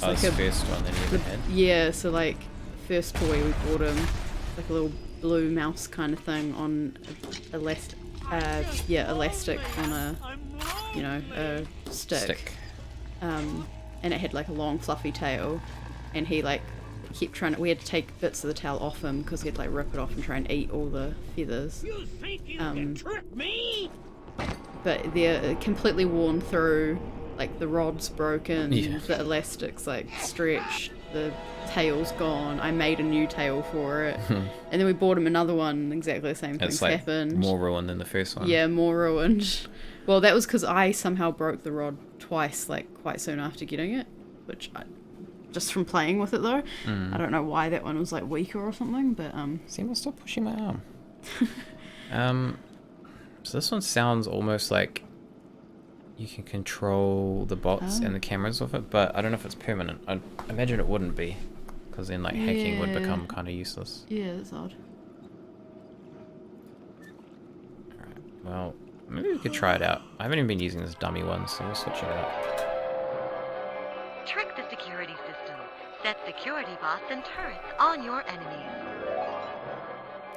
like it's the first one that he ever had. yeah, so like first toy we bought him, like a little blue mouse kind of thing on elastic on a a stick. And it had like a long fluffy tail, and he like kept trying to. We had to take bits of the tail off him because he'd like rip it off and try and eat all the feathers. You think you can trick me? But they're completely worn through. Like the rod's broken, Yeah. the elastic's like stretched, the tail's gone. I made a new tail for it, and then we bought him another one. Exactly the same things It's like happened. more ruined than the first one. Yeah, more ruined. Well, that was because I somehow broke the rod twice, like quite soon after getting it, just from playing with it though. I don't know why that one was like weaker or something, but Seymour's still pushing my arm. So this one sounds almost like you can control the bots and the cameras with it, but I don't know if it's permanent. I imagine it wouldn't be, because then like hacking would Yeah. become kind of useless. yeah, that's odd. Alright, well, maybe we could try it out. I haven't even been using this dummy one, so we'll switch it out. Trick the security system. Set security bots and turrets on your enemies.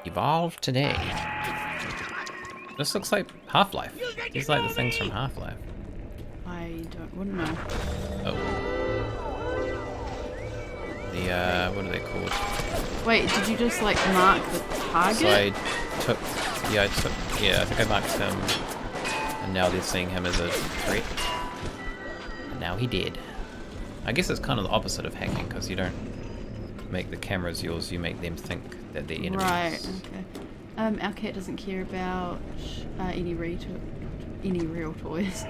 Evolve today. This looks like Half-Life. These like the things from Half-Life. I wouldn't know. Oh. The, what are they called? Wait, did you just like mark the target? So I think I marked him, and now they're seeing him as a threat. And now he did. I guess it's kind of the opposite of hacking, because you don't make the cameras yours, you make them think that they're enemies. Right, okay. Our cat doesn't care about any real toys.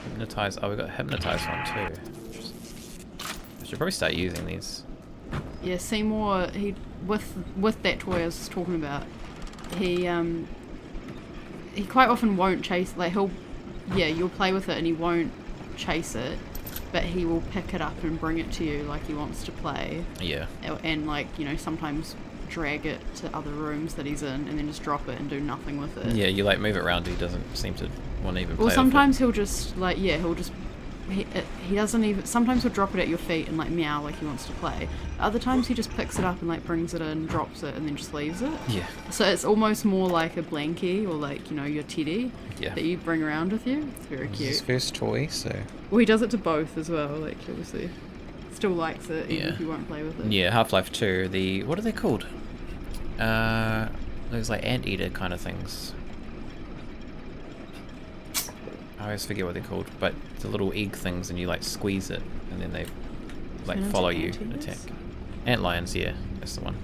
Hypnotize. Oh, we got hypnotize one too. I should probably start using these. Yeah, Seymour, he with that toy I was talking about, he quite often won't chase, like you'll play with it and he won't chase it, but he will pick it up and bring it to you like he wants to play. Yeah. And like, sometimes drag it to other rooms that he's in and then just drop it and do nothing with it. Yeah, you like move it around, he doesn't seem to want to even play Well, with sometimes he'll just like, he doesn't even, sometimes he'll drop it at your feet and like meow like he wants to play. Other times he just picks it up and like brings it in, drops it, and then just leaves it. Yeah. So it's almost more like a blankie or like, your teddy that you bring around with you. It's very It's cute. his first toy, so... Well, he does it to both as well, like obviously. Still likes it even if you won't play with it. Yeah, Half-Life 2, what are they called? Those like anteater kind of things. I always forget what they're called, but the little egg things, and you like squeeze it, and then they like follow you and attack. Antlions, yeah, that's the one.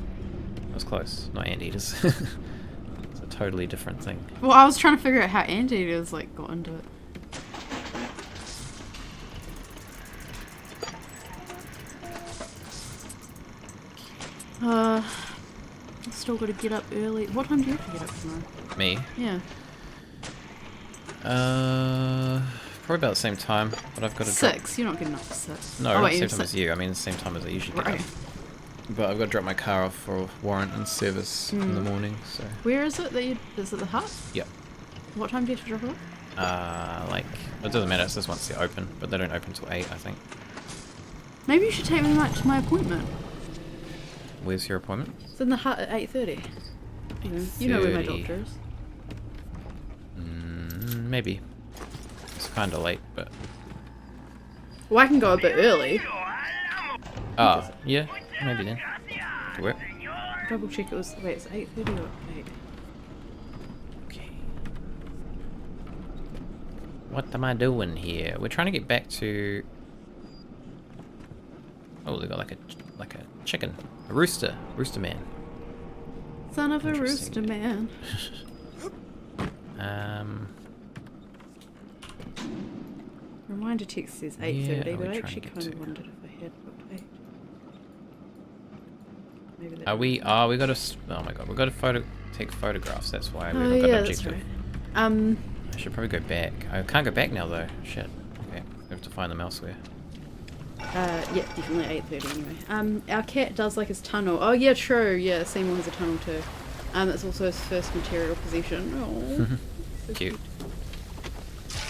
That was close. Not anteaters. It's a totally different thing. Well, I was trying to figure out how anteaters like got into it. Still got to get up early. What time do you have to get up tomorrow? Me? Yeah. Probably about the same time, but I've got to 6. You're not getting up at 6. No, not the same time as you. I mean, the same time as I usually get Right. up. But I've got to drop my car off for warrant and service in the morning, so... Where is it that is it the hut? Yep. What time do you have to drop it off? It doesn't matter, it's just once they're open, but they don't open till 8, I think. Maybe you should take me to my appointment. Where's your appointment? It's in the hut at 8:30. You know where my 8:30. doctor is. Maybe. It's kind of late, but... Well, I can go a bit early. Oh, yeah, maybe then. Could work. Double check it was. Wait, it's 8:30 or 8? Okay. What am I doing here? We're trying to get back to... Oh, they got like a chicken. A rooster. Rooster man. Son of a Interesting. rooster man. Reminder text says 8:30, Yeah, but I we're trying actually to get kind of to- wondered if I had booked 8. Maybe that. Are we... Oh, we got to... Oh my god, we got to take photographs, that's why we Oh haven't got yeah, an that's objective. right. I should probably go back. I can't go back now though. Shit. Okay, we have to find them elsewhere. Yeah, definitely 8:30 anyway. Our cat does like his tunnel. Oh yeah, true. Yeah, Seymour has a tunnel too. It's also his first material possession. Oh, so Cute.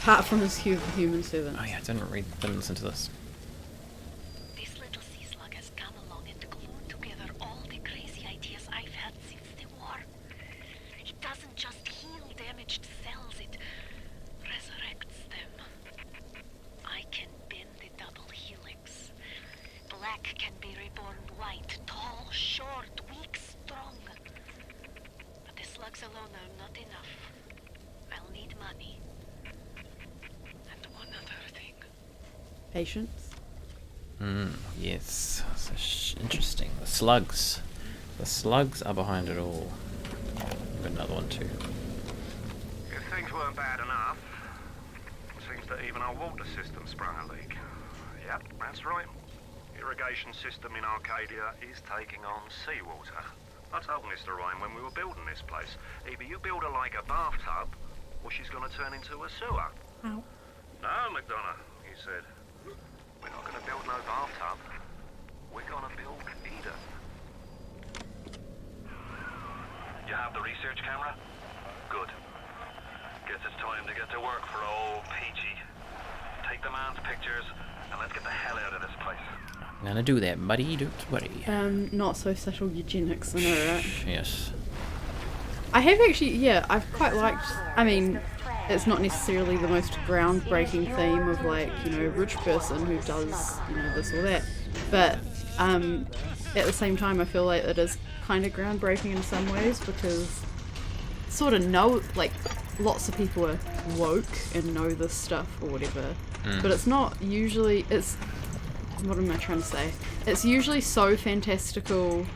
Apart from his human servant. Oh yeah, didn't listen to this. This little sea slug has come along and glued together all the crazy ideas I've had since the war. It doesn't just heal damaged cells, it resurrects them. I can bend the double helix. Black can be reborn white, tall, short, weak, strong. But the slugs alone are not enough. I'll need money. And one other thing. Patience. Yes. So interesting. The slugs. The slugs are behind it all. Got another one too. If things weren't bad enough, it seems that even our water system sprung a leak. Yep, that's right. Irrigation system in Arcadia is taking on seawater. I told Mr. Ryan when we were building this place, either you build her like a bathtub, or she's going to turn into a sewer. Ow. No, McDonough, he said. We're not going to build no bathtub. We're going to build Eden. You have the research camera? Good. Guess it's time to get to work for old Peachy. Take the man's pictures, and let's get the hell out of this place. I'm gonna do that, buddy. Don't worry. Not so subtle eugenics, I know, right? Yes. I have actually, yeah, I've quite liked, I mean, it's not necessarily the most groundbreaking theme of like, rich person who does, this or that, but at the same time I feel like it is kind of groundbreaking in some ways because sort of lots of people are woke and know this stuff or whatever, but it's not usually, what am I trying to say? It's usually so fantastical,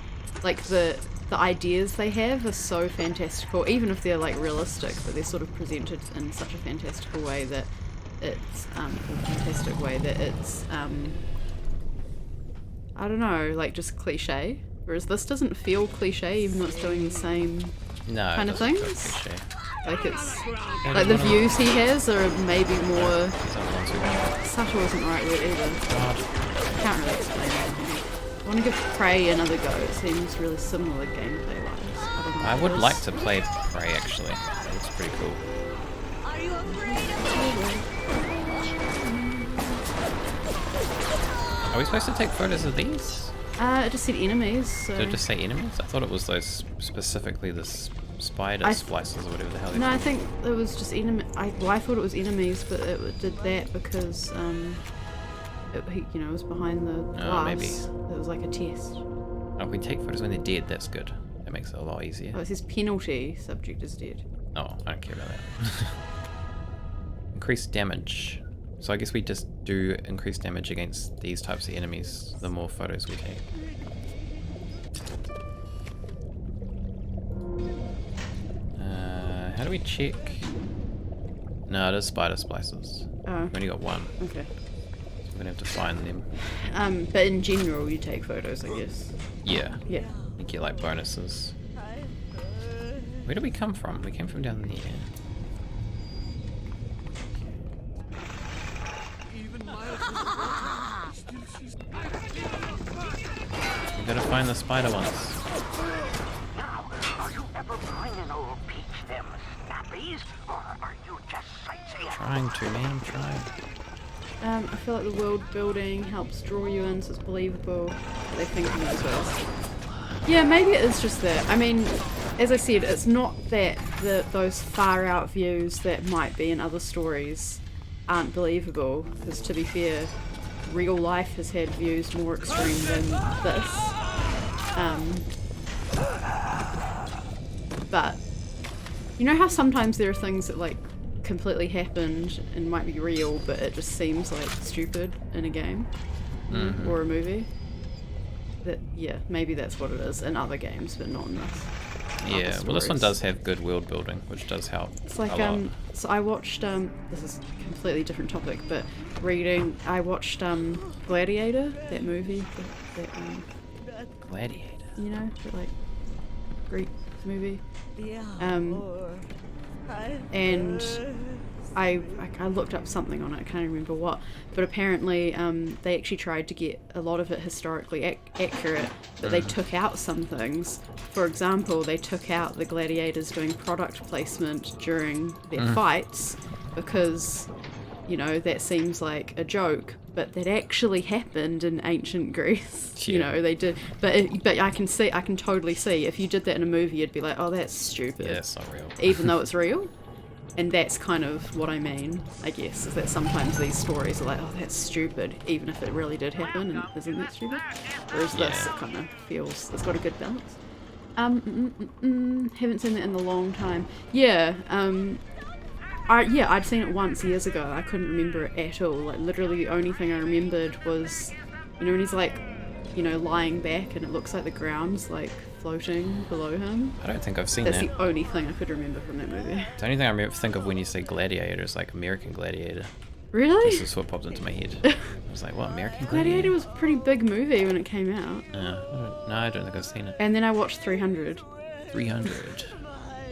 like the ideas they have are so fantastical, even if they're like realistic, but they're sort of presented in such a fantastical way that it's I don't know, like just cliche. Whereas this doesn't feel cliche, even though it's doing the same No, kind it of doesn't things. feel cliche. Like it's like the views he has are maybe more subtle isn't the right word either. I can't really explain it. I want to give Prey another go. It seems really similar gameplay wise. I would like to play Prey actually. That looks pretty cool. Are you afraid of me? Are we supposed to take photos of these? It just said enemies. So. Did it just say enemies? I thought it was those specifically the spider splicers or whatever the hell. No, I think it was just enemy. I thought it was enemies, but it did that because it was behind the glass. Maybe. It was like a test. Oh, if we take photos when they're dead, that's good. That makes it a lot easier. Oh, it says penalty. Subject is dead. Oh, I don't care about that. Increased damage. So I guess we just do increased damage against these types of enemies the more photos we take. How do we check? No, it is spider splicers. Oh. We've only got one. Okay. So we're gonna have to find them. But in general, you take photos, I guess. Yeah. Yeah. You get like bonuses. Where did we come from? We came from down there. We gotta find the spider ones. Now, are you ever bringing old Peach them snappies, or are you just sightseeing? Trying to, man. I'm trying. I feel like the world building helps draw you in, so it's believable. They think of it as well. Yeah, maybe it is just that. I mean, as I said, it's not that those far out views that might be in other stories aren't believable, because to be fair, real life has had views more extreme than this. But you know how sometimes there are things that like completely happened and might be real, but it just seems like stupid in a game or a movie? Yeah, maybe that's what it is in other games, but not in this. Yeah, well this one does have good world building, which does help. It's like a lot. so I watched this is a completely different topic, but I watched Gladiator, that movie, Gladiator. you know, that like Greek movie. And I looked up something on it, I can't remember what, but apparently they actually tried to get a lot of it historically accurate, but they took out some things. For example, they took out the gladiators doing product placement during their fights because, you know, that seems like a joke, but that actually happened in ancient Greece. Yeah. You know, they did, but I can totally see if you did that in a movie, you'd be like, oh, that's stupid. Yeah, it's not real. Even though it's real. And that's kind of what I mean, I guess, is that sometimes these stories are like, oh, that's stupid, even if it really did happen, and isn't that stupid? Whereas this, it kind of feels, it's got a good balance. Haven't seen that in a long time. Yeah, I'd seen it once years ago. I couldn't remember it at all. Like, literally the only thing I remembered was, you know, when he's like, you know, lying back and it looks like the ground's like floating below him. I don't think I've seen That's that. the only thing I could remember from that movie. The only thing I think of when you say Gladiator is like American Gladiator. Really? This is what popped into my head. I was like, what, American Gladiator? Gladiator was a pretty big movie when it came out. No, I don't think I've seen it. And then I watched 300. 300.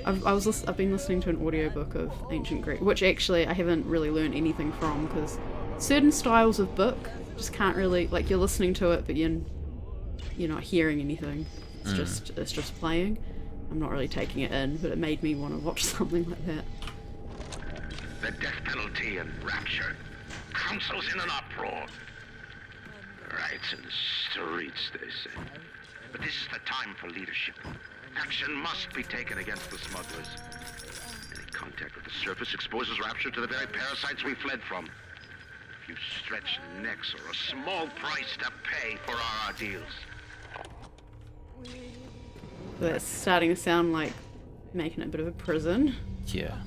I've been listening to an audiobook of Ancient Greek, which actually I haven't really learned anything from, because certain styles of book just can't really, like, you're listening to it but you're not hearing anything. It's just playing. I'm not really taking it in, but it made me want to watch something like that. The death penalty and rapture. Council's in an uproar. Riots in the streets, they say. But this is the time for leadership. Action must be taken against the smugglers. Any contact with the surface exposes rapture to the very parasites we fled from. A few stretched necks or a small price to pay for our deals. So that's starting to sound like making it a bit of a prison. Yeah.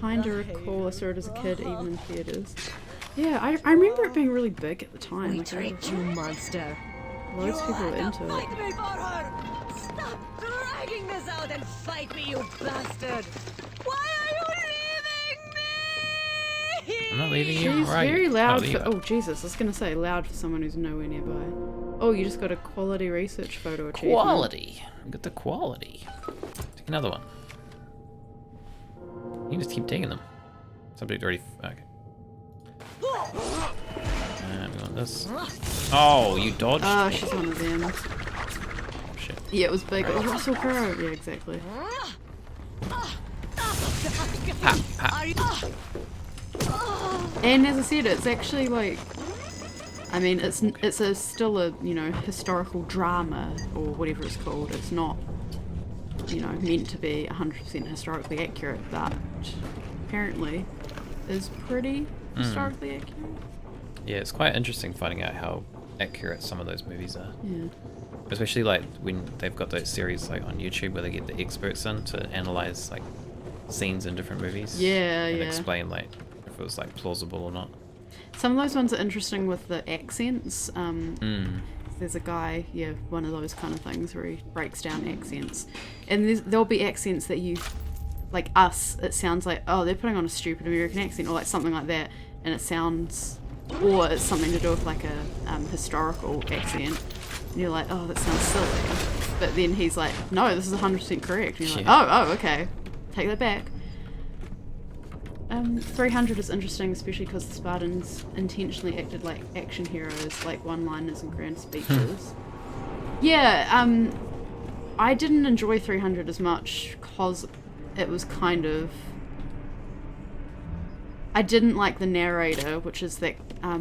Kind of recall I saw it as a kid, even in theatres. Yeah, I remember it being really big at the time. We Like, tricked you, monster. loads of people were into it. Fight me for her! Stop dragging this out and fight me, you bastard! Why are you leaving me? I'm not leaving you. She's Right. very loud Oh, for. Oh Jesus! I was gonna say loud for someone who's nowhere nearby. Oh, you just got a quality research photo achievement. Quality. Get the quality. Take another one. You can just keep taking them. Subject already. Okay. We want this. Oh, you dodged. Oh, she's one of them. Shit. Yeah, it was big. It was Russell Crowe. Yeah, exactly. And as I said, it's actually like, I mean, it's still a historical drama or whatever it's called. It's not meant to be 100% historically accurate, but apparently is pretty historically accurate. Yeah, it's quite interesting finding out how accurate some of those movies are. Yeah. Especially like when they've got those series like on YouTube where they get the experts in to analyze like scenes in different movies. Yeah, and yeah. explain like if it was like plausible or not. Some of those ones are interesting with the accents. There's a guy, one of those kind of things where he breaks down accents. And there'll be accents that you, like us, it sounds like, oh, they're putting on a stupid American accent or like something like that. And it sounds, or it's something to do with like a historical accent. And you're like, oh, that sounds silly. But then he's like, no, this is 100% correct. And you're like, oh, okay. Take that back. 300 is interesting, especially because the Spartans intentionally acted like action heroes, like one-liners and grand speeches. Yeah, I didn't enjoy 300 as much because it was kind of... I didn't like the narrator, which is that... I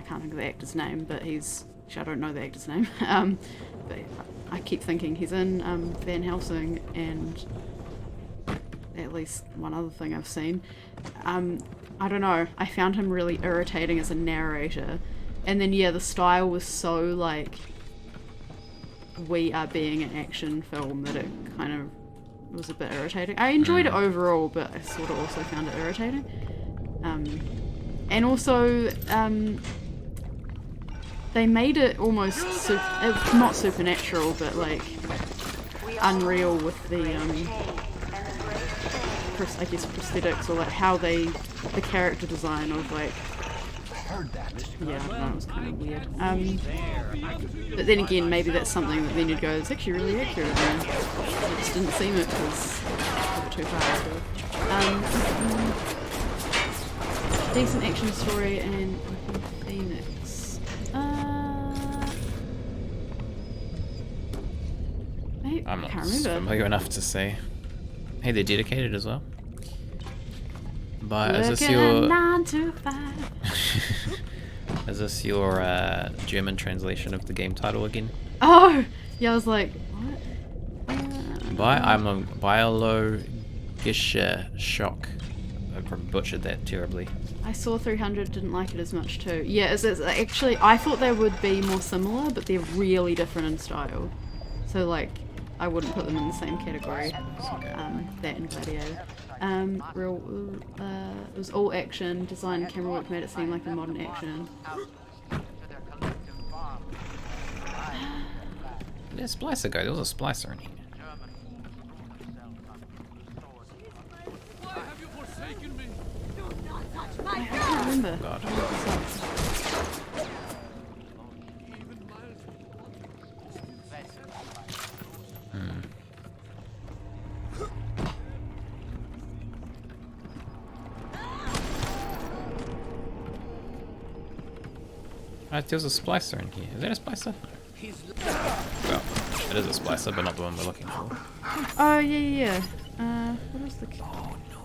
can't think of the actor's name, but he's... Actually, I don't know the actor's name. But I keep thinking he's in Van Helsing and... at least one other thing I've seen. I don't know, I found him really irritating as a narrator. And then the style was so like, we are being an action film that it kind of was a bit irritating. I enjoyed it overall, but I sort of also found it irritating. And also, they made it almost, not supernatural, but like unreal with the I guess prosthetics or like how the character design of like, yeah, I don't know, it was kind of weird. But then again, maybe that's something that then you'd go, it's actually really accurate, and it just didn't seem it because a bit too far. So. Decent action story and Phoenix. I'm not can't remember. familiar enough to say. Hey, they're dedicated as well. But is this your 9 to 5. is this your German translation of the game title again? Oh, yeah. I was like, what? I'm a BIOSHOCK. I probably butchered that terribly. I saw 300, didn't like it as much too. Yeah, it's actually, I thought they would be more similar, but they're really different in style. So like, I wouldn't put them in the same category. That and Gladiator. It was all action. Design and camera work made it seem like a modern action. There's a splicer guy. There was a splicer in here. I can't remember. God. There's a splicer in here. Is that a splicer? Well, it is a splicer, but not the one we're looking for. Oh, yeah. What was the... Oh, no.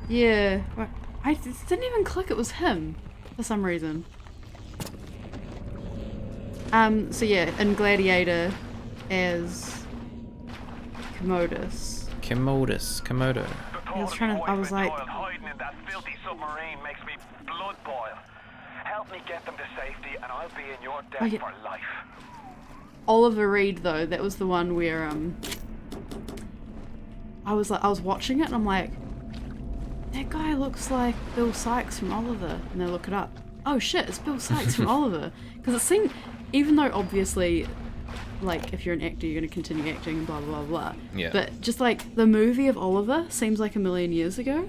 Yeah. I didn't even click it was him, for some reason. So yeah, in Gladiator as Komodo. I was like... hiding in that filthy submarine makes me blood boil. Help me get them to safety and I'll be in your debt for life. Oliver Reed though, that was the one where I was watching it and I'm like, that guy looks like Bill Sykes from Oliver, and I look it up. Oh shit, it's Bill Sykes from Oliver. Because it seemed, even though obviously like if you're an actor, you're going to continue acting and blah blah blah blah. Yeah. But just like the movie of Oliver seems like a million years ago.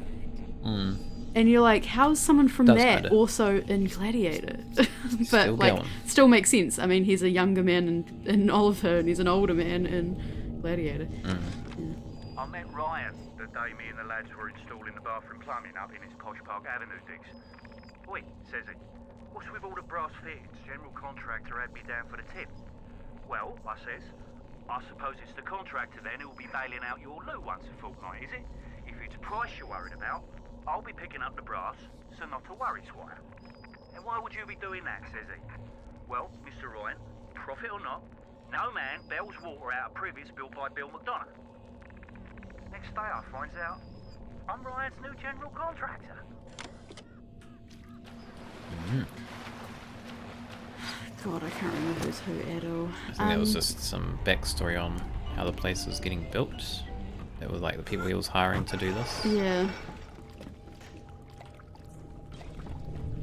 Mm. And you're like, how's someone from Does that kinda. also in Gladiator? But Still like, going. still makes sense. I mean, he's a younger man in Oliver, and he's an older man in Gladiator. I met Ryan the day me and the lads were installing the bathroom plumbing up in his Posh Park Avenue digs. Oi, says he, what's with all the brass fittings? General contractor had me down for the tip. Well, I says, I suppose it's the contractor then who will be bailing out your loot once a fortnight, is it? If it's price you're worried about, I'll be picking up the brass, so not to worry, Squire. And why would you be doing that, says he? Well, Mr. Ryan, profit or not, no man bails water out of privies built by Bill McDonough. Next day I finds out I'm Ryan's new general contractor. God, I can't remember who's who at all. I think that was just some backstory on how the place was getting built. It was like the people he was hiring to do this. Yeah.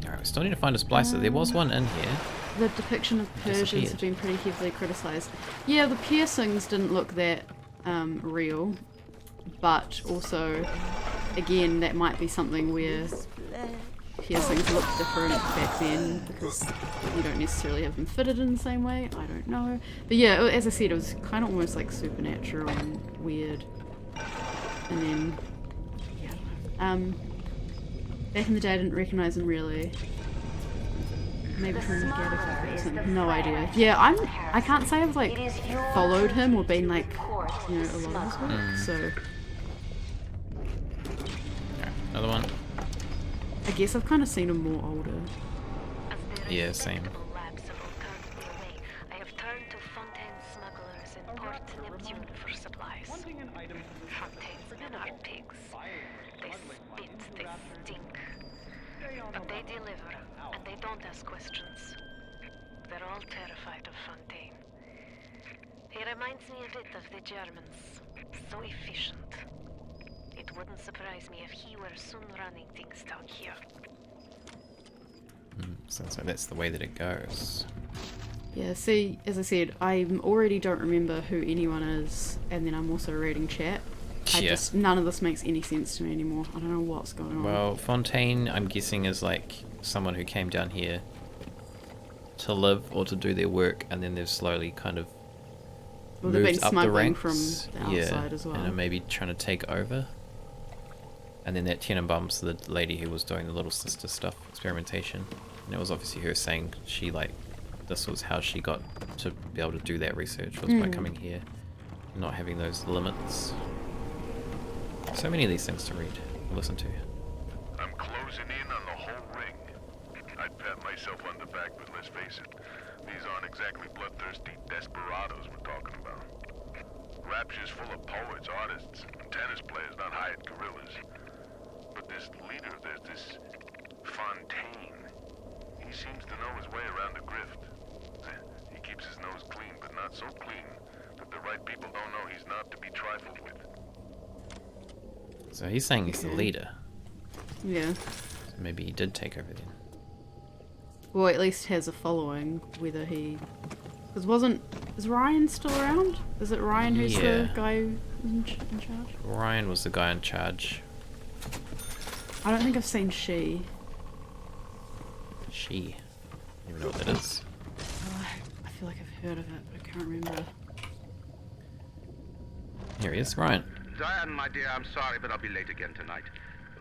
Alright, we still need to find a splicer. There was one in here. The depiction of Persians have been pretty heavily criticised. Yeah, the piercings didn't look that real, but also, again, that might be something where piercings look different back then because you don't necessarily have them fitted in the same way. I don't know. But yeah, as I said, it was kind of almost like supernatural and weird. And then, yeah, I don't know. Back in the day, I didn't recognise him really. Maybe from the Gattaca person. No idea. Yeah, I can't say I've like followed him or been like, you know, a lot of his work. So Another one. I guess I've kind of seen him more older. Yeah, same. I have turned to Fontaine smugglers in Port Neptune for supplies. Fontaine's men are pigs. They spit, they stink. But they deliver, and they don't ask questions. They're all terrified of Fontaine. He reminds me a bit of the Germans. So efficient. It wouldn't surprise me if he were soon running things down here. So that's the way that it goes. Yeah, see, as I said, I already don't remember who anyone is, and then I'm also reading chat. None of this makes any sense to me anymore. I don't know what's going on. Well, Fontaine, I'm guessing, is like someone who came down here to live or to do their work, and then they've slowly kind of Well, they've been moved up the smuggling ranks. from the outside as well. And are maybe trying to take over. And then that Tenenbaum's the lady who was doing the little sister stuff, experimentation. And it was obviously her saying she this was how she got to be able to do that research, was by coming here, not having those limits. So many of these things to read, listen to. I'm closing in on the whole ring. I'd pat myself on the back, but let's face it, these aren't exactly bloodthirsty desperados we're talking about. Rapture's full of poets, artists, and tennis players, not hired guerrillas. But this leader, there's this Fontaine. He seems to know his way around the grift. He keeps his nose clean, but not so clean that the right people don't know he's not to be trifled with. So he's saying he's the leader. Yeah. So maybe he did take over then. Well, at least has a following, whether he... Because is Ryan still around? Is it Ryan who's the guy who's in charge? Ryan was the guy in charge. I don't think I've seen She. She. I don't even know what that is. Oh, I feel like I've heard of it, but I can't remember. Here he is, Ryan. Diane, my dear, I'm sorry, but I'll be late again tonight.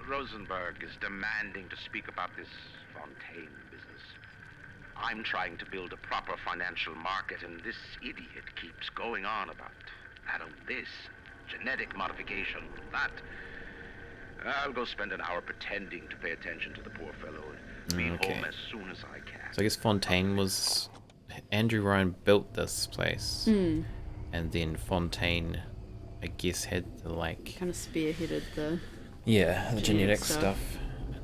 Rosenberg is demanding to speak about this Fontaine business. I'm trying to build a proper financial market, and this idiot keeps going on about, this, genetic modification, that. I'll go spend an hour pretending to pay attention to the poor fellow and be home as soon as I can. So I guess Fontaine was... Andrew Ryan built this place. And then Fontaine, I guess, had the kind of spearheaded the... Yeah, the genetic stuff.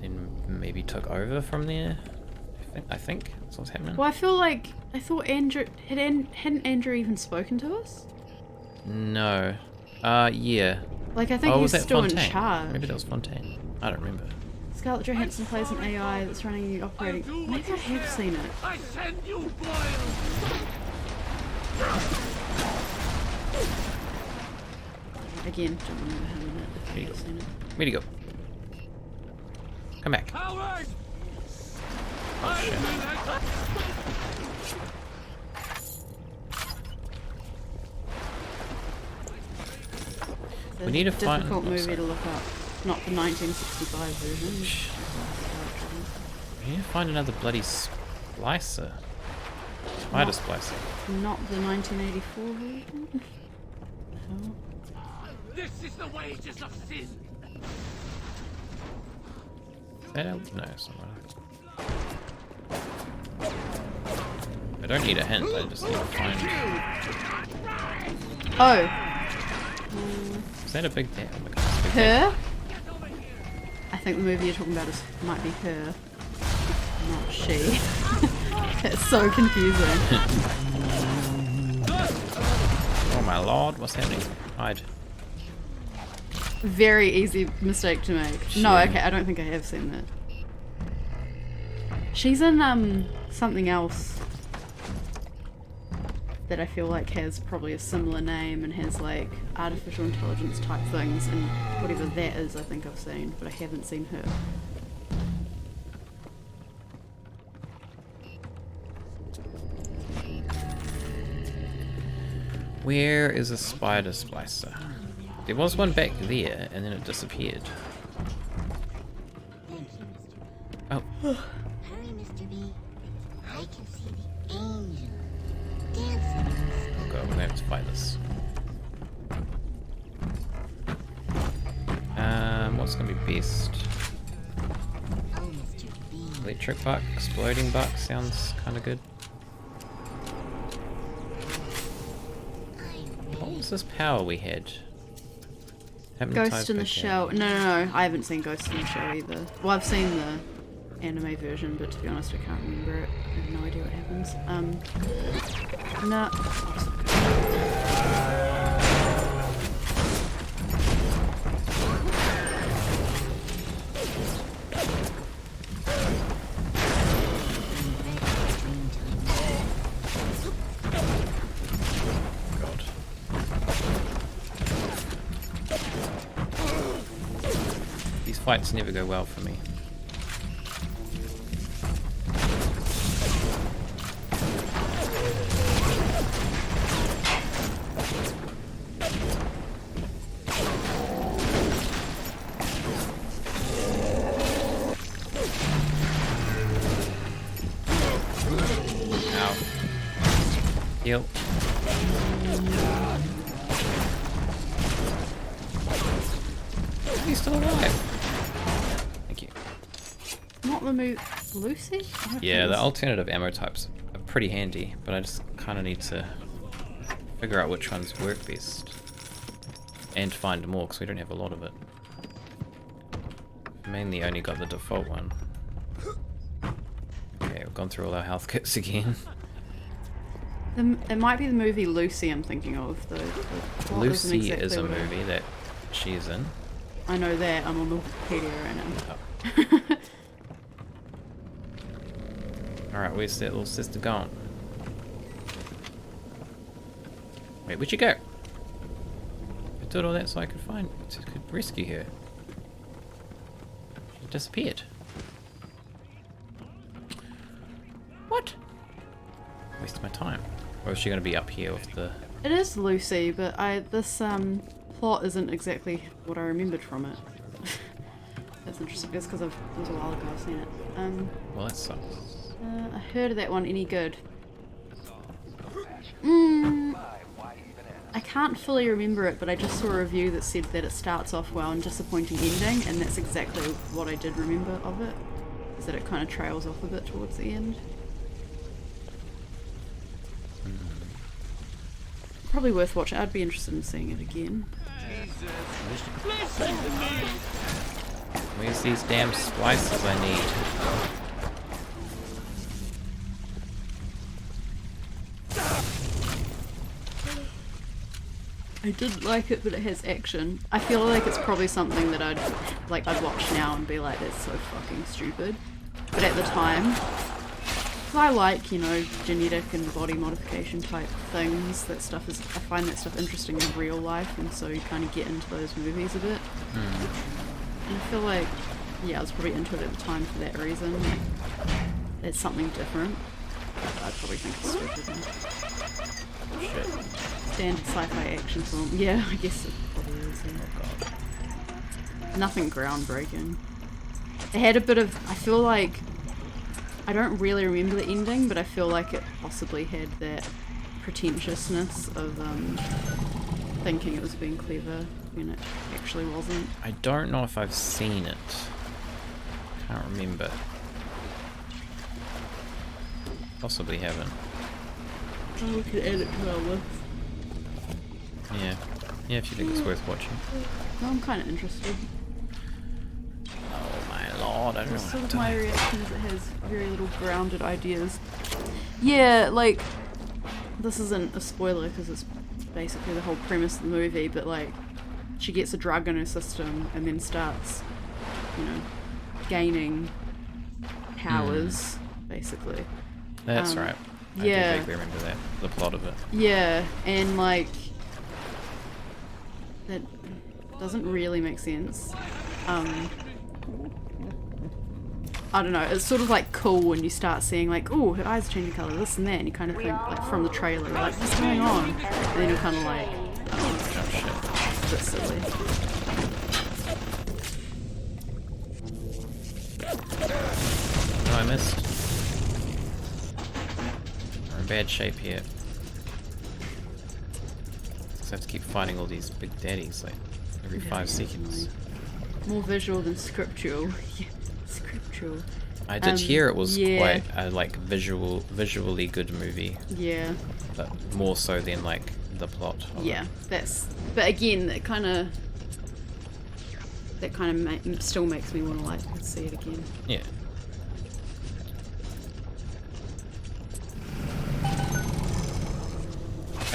And then maybe took over from there. I think that's what's happening. Well, I thought Andrew... Hadn't Andrew even spoken to us? No. Yeah. Like, I think he's still Fontaine? in charge. Maybe that was Fontaine. I don't remember. Scarlett Johansson plays an AI that's running the operating... Maybe I have seen it. I send you boiled. Again, don't remember him in it if I've seen it. Where'd he go? Come back. Oh, shit. We need to find... difficult movie to look up. Not the 1965 version. We need to find another bloody splicer. Spider splicer. Not the 1984 version? No. This is the wages of sin. Is that out? No, it's not. I don't need a hint, I just need to find... Oh! Is that a big damn? Oh my God, it's a big Her? I think the movie you're talking about might be her, not she. It's so confusing. Oh my lord, what's happening? Hide. Very easy mistake to make. No, okay, I don't think I have seen that. She's in something else that I feel like has probably a similar name and has like artificial intelligence type things, and whatever that is I think I've seen, but I haven't seen her. Where is a spider splicer? There was one back there, and then it disappeared. Oh. Hurry, Mr. B. I can see the angel dancing. Oh god, we're gonna have to fight this. What's gonna be best? Oh, Mr. B. Electric buck, exploding buck sounds kinda good. What was this power we had? Ghost in the Shell. No, I haven't seen Ghost in the Shell either. Well, I've seen the anime version, but to be honest, I can't remember it. I have no idea what happens. No. Fights never go well for me. Ow. Heal. He's still alive. Not the move, Lucy? Yeah, the alternative ammo types are pretty handy, but I just kind of need to figure out which ones work best. And find more, because we don't have a lot of it. Mainly only got the default one. Okay, we've gone through all our health kits again. It might be the movie Lucy I'm thinking of, though. Lucy is a movie that she's in. I know that, I'm on the Wikipedia right now. Oh. Alright, where's that little sister gone? Wait, where'd you go? I did all that so I could rescue her. She disappeared. What? Wasted my time. Or is she gonna be up here with the... It is Lucy, but this plot isn't exactly what I remembered from it. That's interesting, just because it was a while ago I've seen it. Well, that sucks. I heard of that one. Any good? I can't fully remember it, but I just saw a review that said that it starts off well and disappointing ending, and that's exactly what I did remember of it. Is that it kind of trails off a bit towards the end. Probably worth watching. I'd be interested in seeing it again. Where's these damn splices I need? I did like it, but it has action. I feel like it's probably something that I'd watch now and be like, that's so fucking stupid. But at the time, I like, you know, genetic and body modification type things. That stuff is, I find that stuff interesting in real life, and so you kind of get into those movies a bit. And I feel like, yeah, I was probably into it at the time for that reason. It's something different. I'd probably think it's stupid. Shit. Standard sci-fi action film. Yeah, I guess it probably is. Yeah. Oh god. Nothing groundbreaking. It had a bit of, I feel like, I don't really remember the ending, but I feel like it possibly had that pretentiousness of thinking it was being clever when it actually wasn't. I don't know if I've seen it. Can't remember. Possibly haven't. Oh, we could add it to our list. Yeah. Yeah, if you think it's worth watching. No, I'm kind of interested. Oh my lord, I don't know Sort what of my reaction is it has very little grounded ideas. Yeah, like, this isn't a spoiler because it's basically the whole premise of the movie, but like, she gets a drug in her system and then starts, you know, gaining powers, basically. That's right. I do vaguely remember that, the plot of it. Yeah, and like, that doesn't really make sense. I don't know, it's sort of like cool when you start seeing like, oh, her eyes are changing colour, this and that, and you kind of think, like, from the trailer, you're like, what's going on? And then you're kind of like, oh shit, it's a bit silly. Oh, I missed. We're in bad shape here. So I have to keep fighting all these big daddies, like, every 5 seconds. More visual than scriptural. Yeah, scriptural. I did hear it was quite a like visually good movie. Yeah. But more so than like the plot. Yeah, that's. But again, that kind of still makes me want to like see it again. Yeah.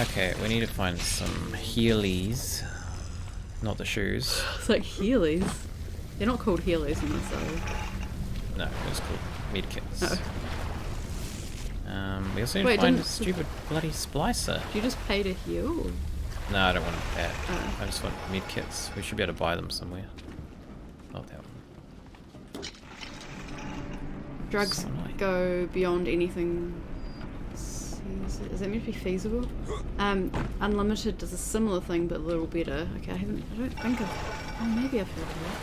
Okay, we need to find some Heelys. Not the shoes. It's like Heelys. They're not called Heelys in this, though. No, it was called medkits. Oh. We also need to find a stupid bloody splicer. Do you just pay to heal? No, I don't want that. I just want medkits. We should be able to buy them somewhere. Not that one. Drugs go beyond anything. Is that meant to be feasible? Unlimited does a similar thing, but a little better. Okay, I don't think of. Oh, maybe I've heard of it.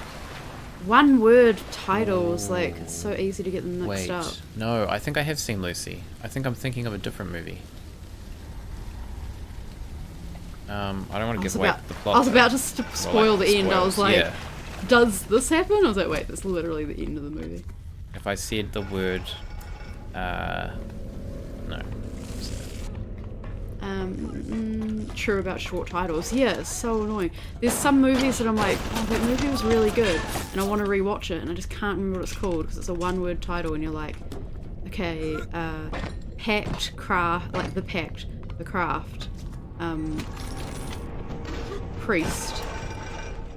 One word titles, like, it's so easy to get them mixed up. No, I think I have seen Lucy. I think I'm thinking of a different movie. I don't want to give away the plot. I was about to spoil the end. I was like, yeah. Does this happen? I was like, wait, that's literally the end of the movie. If I said the word, no. True about short titles. Yeah, it's so annoying. There's some movies that I'm like, oh, that movie was really good, and I want to rewatch it, and I just can't remember what it's called because it's a one-word title, and you're like, okay, Pact, Craft, like the Pact, the Craft, Priest,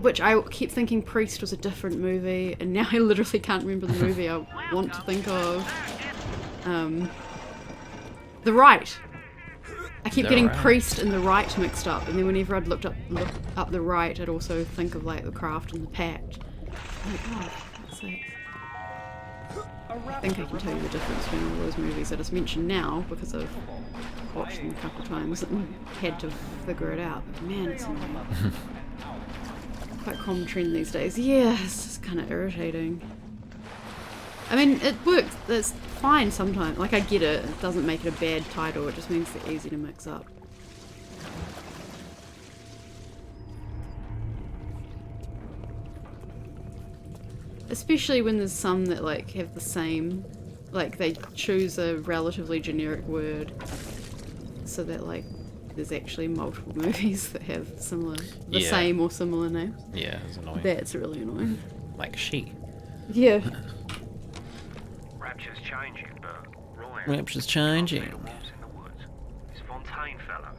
which I keep thinking Priest was a different movie, and now I literally can't remember the movie I want to think of. The Right. I keep getting Priest and The Right mixed up, and then whenever I'd look up The Right, I'd also think of like The Craft and The Pact. I'm like, oh, for God's sakes. I think I can tell you the difference between all those movies I just mentioned now, because I've watched them a couple of times and had to figure it out. But man, it's annoying. Quite a common trend these days. Yeah, it's just kind of irritating. I mean, it works. It's fine sometimes. Like, I get it. It doesn't make it a bad title. It just means they're easy to mix up. Especially when there's some that, like, have the same... Like, they choose a relatively generic word so that, like, there's actually multiple movies that have similar... The same or similar names. Yeah, it's annoying. That's really annoying. Like she. Yeah. Rapture's changing, but Roy... Rapture's changing. In the woods. This Fontaine fella.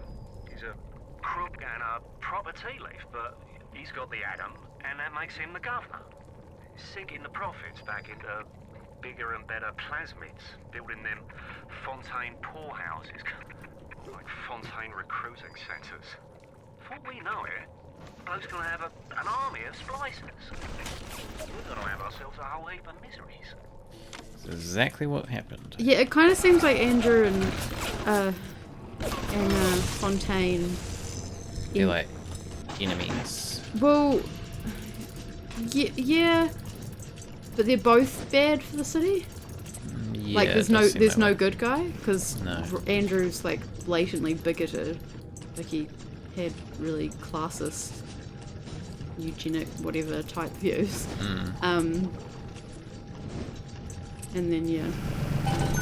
He's a crook and a proper tea leaf, but he's got the atom, and that makes him the governor. Sinking the profits back into bigger and better plasmids, building them Fontaine poorhouses, like Fontaine recruiting centres. Before we know it, the bloke's gonna have an army of splicers. We're gonna have ourselves a whole heap of miseries. That's exactly what happened. Yeah, it kind of seems like Andrew and Fontaine. They're like enemies. Well, yeah, but they're both bad for the city. Yeah, Like, it does seem there's that no way. good guy because No. Andrew's like blatantly bigoted. Like he had really classist, eugenic, whatever type views. And then yeah,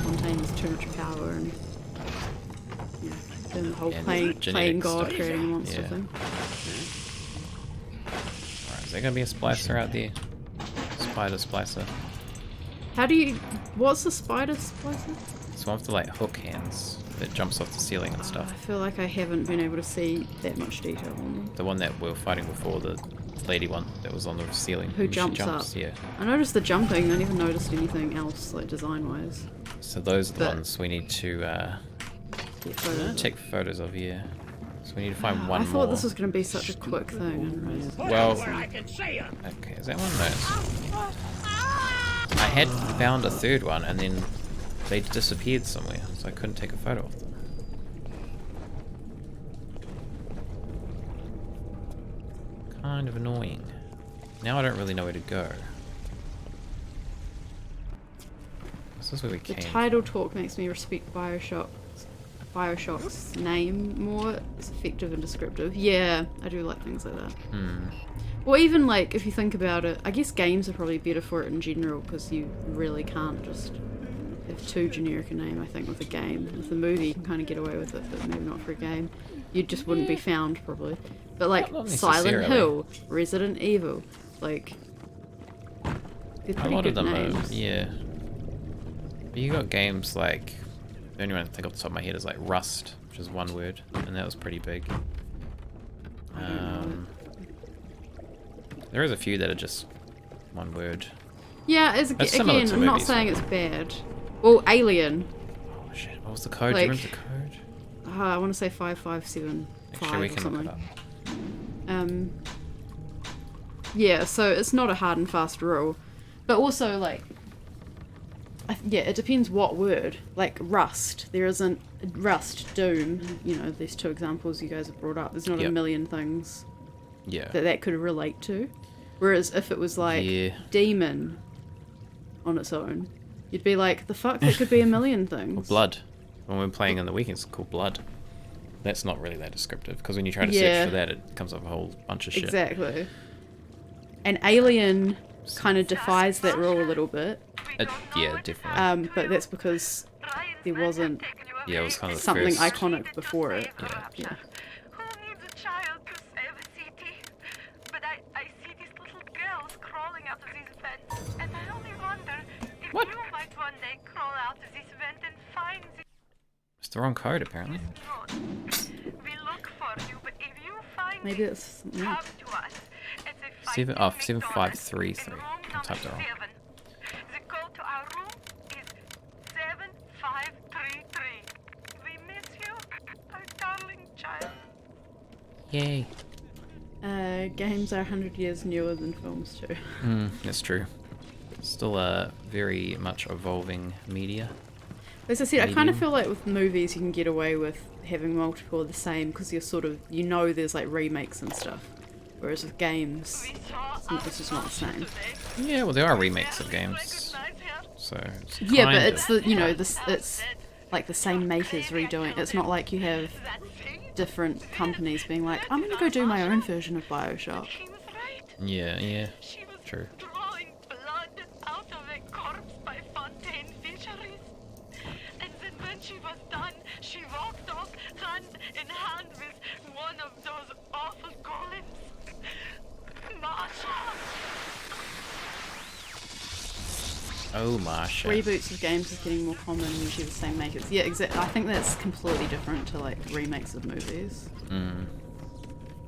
Fontaine's too much power and yeah, then the whole Yeah, playing genetic God stuff. creating a monster Yeah. thing. Alright, is there gonna be a splicer out there? Spider splicer. How do you? What's the spider splicer? It's one with the like hook hands that jumps off the ceiling and I stuff. feel like I haven't been able to see that much detail on them. The one that we were fighting before, the lady one that was on the ceiling. Who She jumps jumps, up? Yeah. I noticed the jumping. I never noticed anything else like design wise. So those are the But- ones we need to Get photos. take photos of, yeah. So we need to find I one thought more. this was going to be such a quick thing. I didn't realize. Well, I can see her. okay, is that one? No. I had found a third one and then they disappeared somewhere, so I couldn't take a photo of them. Kind of annoying. Now I don't really know where to go. This is where we The came. title talk makes me respect BioShock's name more. It's effective and descriptive. Yeah, I do like things like that. Or even like, if you think about it, I guess games are probably better for it in general because you really can't just have too generic a name, I think, with a game. With a movie, you can kind of get away with it, but maybe not for a game. You just wouldn't be found, probably. But like, Not Silent necessarily. Hill, Resident Evil, like, they're A pretty lot good of them names. are, yeah. But you got games like, the only one I think off the top of my head is like Rust, which is one word, and that was pretty big. I don't know. There is a few that are just one word. Yeah, That's similar again, to I'm not movies, saying though. it's bad. Well, Alien. Oh shit, what was the code? Like- Do you remember the code? I want to say 5575 Actually, we or can something. look it up. Yeah, so it's not a hard and fast rule, but also like, yeah, it depends what word. Like Rust, there isn't Rust, Doom. You know, these two examples you guys have brought up. There's not a Yep. million things Yeah. that could relate to. Whereas if it was like Yeah. Demon on its own, you'd be like, the fuck, that could be a million Or things. Blood. When we're playing on the weekends, it's called Blood. That's not really that descriptive, because when you try to Yeah. search for that, it comes up a whole bunch of shit. Exactly. And Alien kind of defies that rule a little bit, Yeah, definitely. but that's because there wasn't Yeah, it was kind of the something first. iconic before it. Yeah. Who needs a child to save a city? But I see these little girls crawling out of these vents, and I only wonder if What? you might one day crawl out of this vent and find this It's the wrong code, apparently. road. We look for you, but if you find Maybe it, it's yeah. come to us. It's a 7533. I typed it wrong. The code to our room is 7533. We miss you, our darling child. Yay. Games are 100 years newer than films too. That's true. Still a very much evolving media. As I said, I kind of Medium. feel like with movies you can get away with having multiple of the same because you're sort of, you know, there's like remakes and stuff. Whereas with games, it's just not the same. Yeah, well, there are remakes of games. So, it's Yeah, but kind it's of- the, you know, this, it's like the same makers redoing. It's not like you have different companies being like, I'm gonna go do my own version of BioShock. Yeah, true. Drawing blood out of a corpse by Fontaine Fisheries. And then when she was done, she walked off hand in hand with one of those awful golems. Masha! Oh, Marsha. Reboots of games is getting more common, usually the same makers. Yeah, exactly. I think that's completely different to like remakes of movies.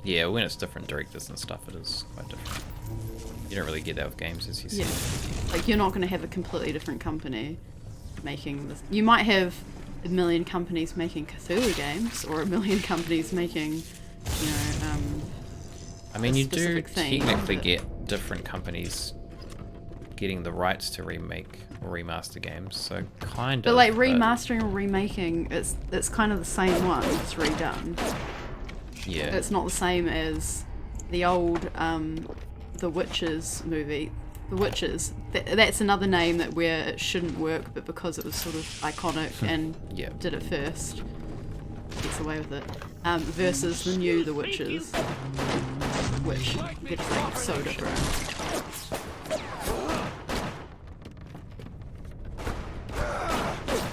Yeah, when it's different directors and stuff, it is quite different. You don't really get that with games, as you said. Yeah. Like, you're not going to have a completely different company making this. You might have a million companies making Cthulhu games, or a million companies making, you know, I mean, you do specific thing, technically but- get different companies getting the rights to remake or remaster games, so kind of. But like remastering or remaking, it's kind of the same one, just redone. Yeah. It's not the same as the old The Witches movie. The Witches. That's another name that where it shouldn't work, but because it was sort of iconic and Yeah. did it first, gets away with it. Versus the new The Witches, which gets like so different.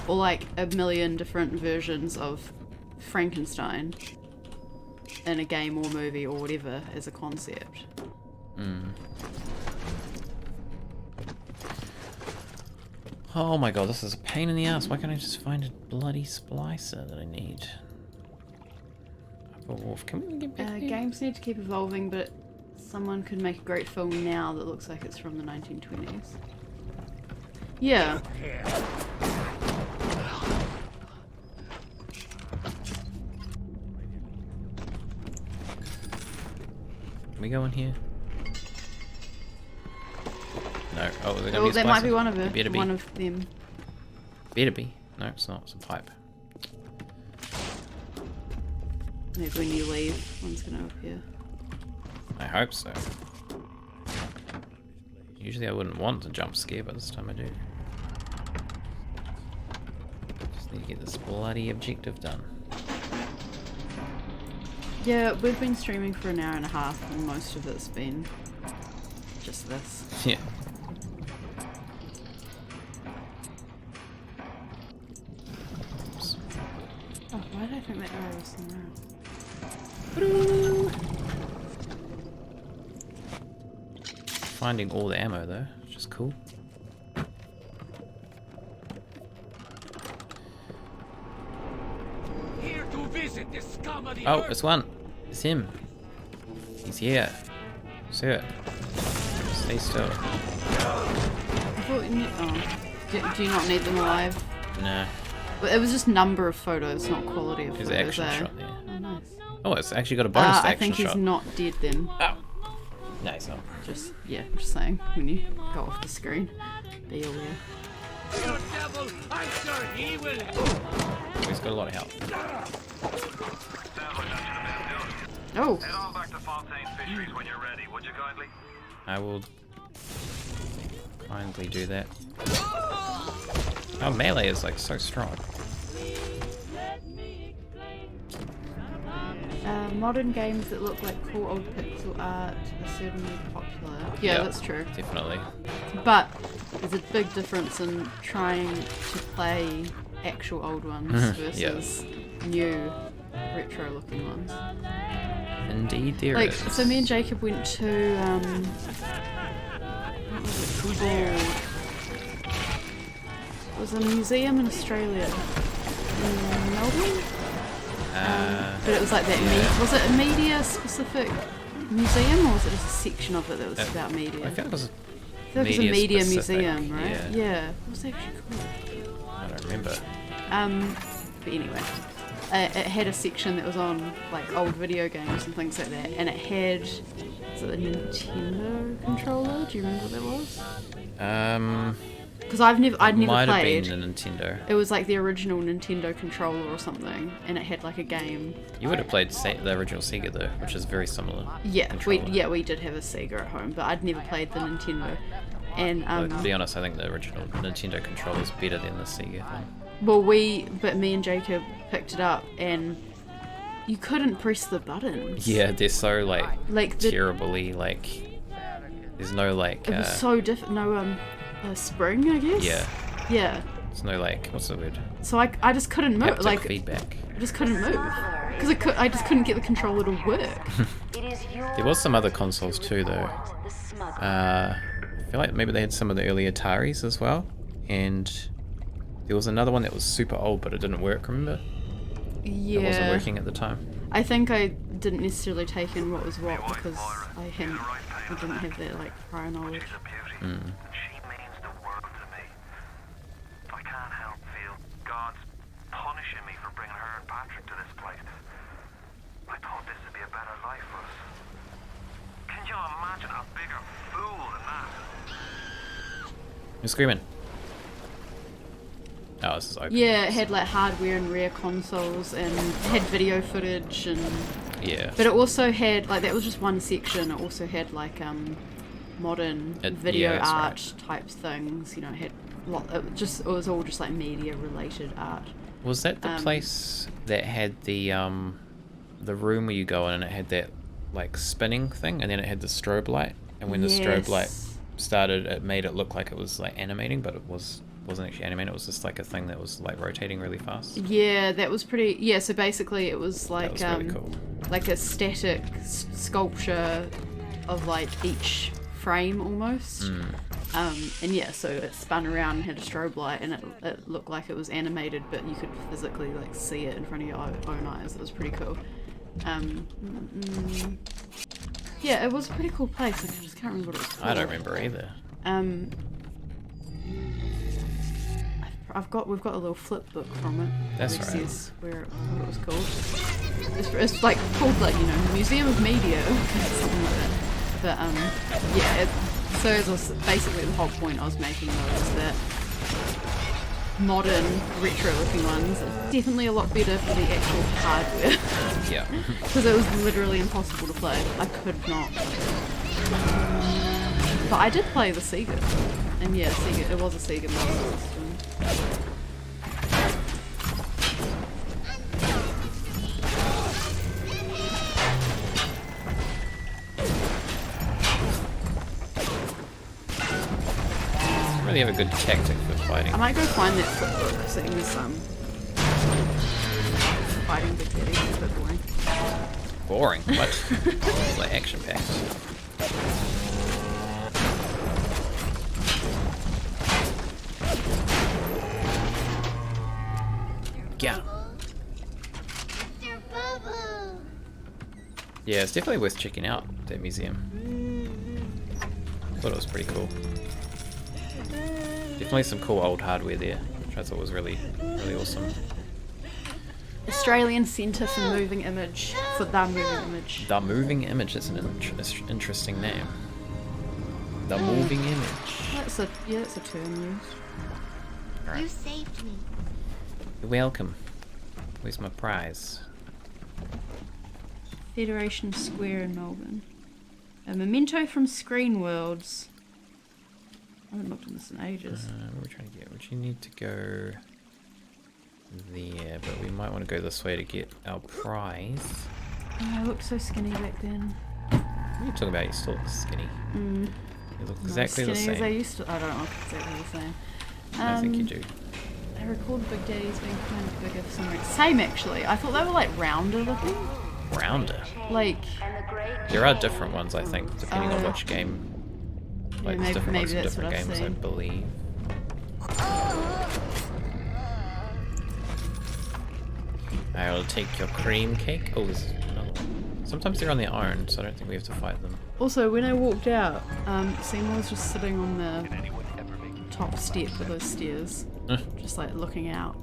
Or like a million different versions of Frankenstein in a game or movie or whatever as a concept. Oh my god, this is a pain in the ass. Why can't I just find a bloody splicer that I need? Oh, Wolf, can we get back here? Games need to keep evolving, but someone could make a great film now that looks like it's from the 1920s. Yeah. Can we go in here? No. Oh, is it gonna Oh, be a that might be splicer? one of It it. better be. One of them. Better be. No, it's not. It's a pipe. Maybe when you leave, one's gonna appear. I hope so. Usually I wouldn't want to jump scare, but this time I do. Just need to get this bloody objective done. Yeah, we've been streaming for an hour and a half, and most of it's been just this. Yeah. Oops. Oh, why did I think that arrow was somewhere else? Finding all the ammo though, which is cool. Here to visit the scum of the Oh, earth. it's one. It's him. He's here. Sir. Stay still. I thought you need, do you not need them alive? Nah. But it was just number of photos, not quality of There's photos. an action eh? shot there. Oh, nice. Oh, it's actually got a bonus to I action think he's shot. not dead then. Oh. Nice. Oh. Just, yeah, I'm just saying, when you go off the screen, be aware. Your devil, I'm sure he will. He's got a lot of health. Oh! Head on back to Fontaine Fisheries when you're ready, would you kindly? I will kindly do that. Oh, melee is like so strong. Modern games that look like cool old pixel art are certainly popular. Yeah, Yep, that's true. Definitely. But there's a big difference in trying to play actual old ones versus new retro looking ones. Indeed there Like, is. so me and Jacob went to what was it called? It was a museum in Australia. In Melbourne? But it was like that was it a media specific museum, or was it just a section of it that was about media? I think it was I feel like it was a media specific, museum, right? yeah. What was it actually called? I don't remember. But anyway, it had a section that was on like old video games and things like that, and it had, was it a Nintendo controller? Do you remember what that was? Because I'd never Might played. have been a Nintendo. It was like the original Nintendo controller or something, and it had like a game. You would have played the original Sega though, which is very similar. Yeah, controller. we did have a Sega at home, but I'd never played the Nintendo. And But to be honest, I think the original Nintendo controller is better than the Sega one. well, but me and Jacob picked it up, and you couldn't press the buttons. Yeah, they're so like the, terribly like. There's no like. It was so different. No spring, I guess. Yeah. Yeah. There's no like. What's the word? So I just couldn't move. Haptic Like feedback. I just couldn't move because I just couldn't get the controller to work. There was some other consoles too though. I feel like maybe they had some of the early Ataris as well, and there was another one that was super old but it didn't work. Remember? Yeah. It wasn't working at the time. I think I didn't necessarily take in what was what because I didn't have that like prior knowledge. She's a beauty. And she means the world to me. I can't help feel God's punishing me for bringing her and Patrick to this place. I thought this would be a better life for us. Can you imagine a bigger fool than that? You're screaming. Oh, this is open. Yeah, it had like hardware and rare consoles and had video footage and Yeah. but it also had like that was just one section. It also had like modern video that's art type things. You know, it had it was all just like media related art. Was that the place that had the room where you go in and it had that like spinning thing and then it had the strobe light and when the strobe light started it made it look like it was like animating but it wasn't actually animating, it was just like a thing that was like rotating really fast. Yeah, that was pretty. Yeah, so basically it was like That was really cool. like a static sculpture of like each frame almost. And yeah, so it spun around and had a strobe light and it looked like it was animated, but you could physically like see it in front of your own eyes. It was pretty cool. Yeah, it was a pretty cool place. Like, I just can't remember what it was called. I don't remember either. We've got a little flip book from it. That's which right. says what it was called. It's like called like Museum of Media, something like that. But yeah. So it was basically the whole point I was making was that modern retro-looking ones are definitely a lot better for the actual hardware. Yeah. Because it was literally impossible to play. I could not. But I did play the Sega. And yeah, Sega. It was a Sega Master System. Really have a good tactic for fighting. I might go find that flip book, seeing as fighting Big Daddy is a bit boring. Boring? What? It's like action packed. Yeah. Mr. Bubble. Yeah, it's definitely worth checking out, that museum. Thought it was pretty cool. Definitely some cool old hardware there, which I thought was really, really awesome. Australian Centre for Moving Image. For the Moving Image. The Moving Image, that's an interesting name. The Moving Image. That's a term used. You saved me. You're welcome. Where's my prize? Federation Square in Melbourne. A memento from Screen Worlds. I haven't looked at this in ages. What are we trying to get? Would you need to go there? But we might want to go this way to get our prize. Oh, I looked so skinny back then. What are you talking about? You still look skinny. You look exactly the skinny as I same. used to. I don't look exactly the same. I think you do. I recalled Big Daddy's being kind of bigger for some reason. Same actually. I thought they were like rounder looking. Rounder. Like. There are different ones, I think, depending on which game. Like, maybe- different ones maybe for that's different what I've games, I seen. believe. I'll take your cream cake. Oh, there's another one. Sometimes they're on their own, so I don't think we have to fight them. Also, when I walked out, Seymour was just sitting on the top step of those stairs, just like looking out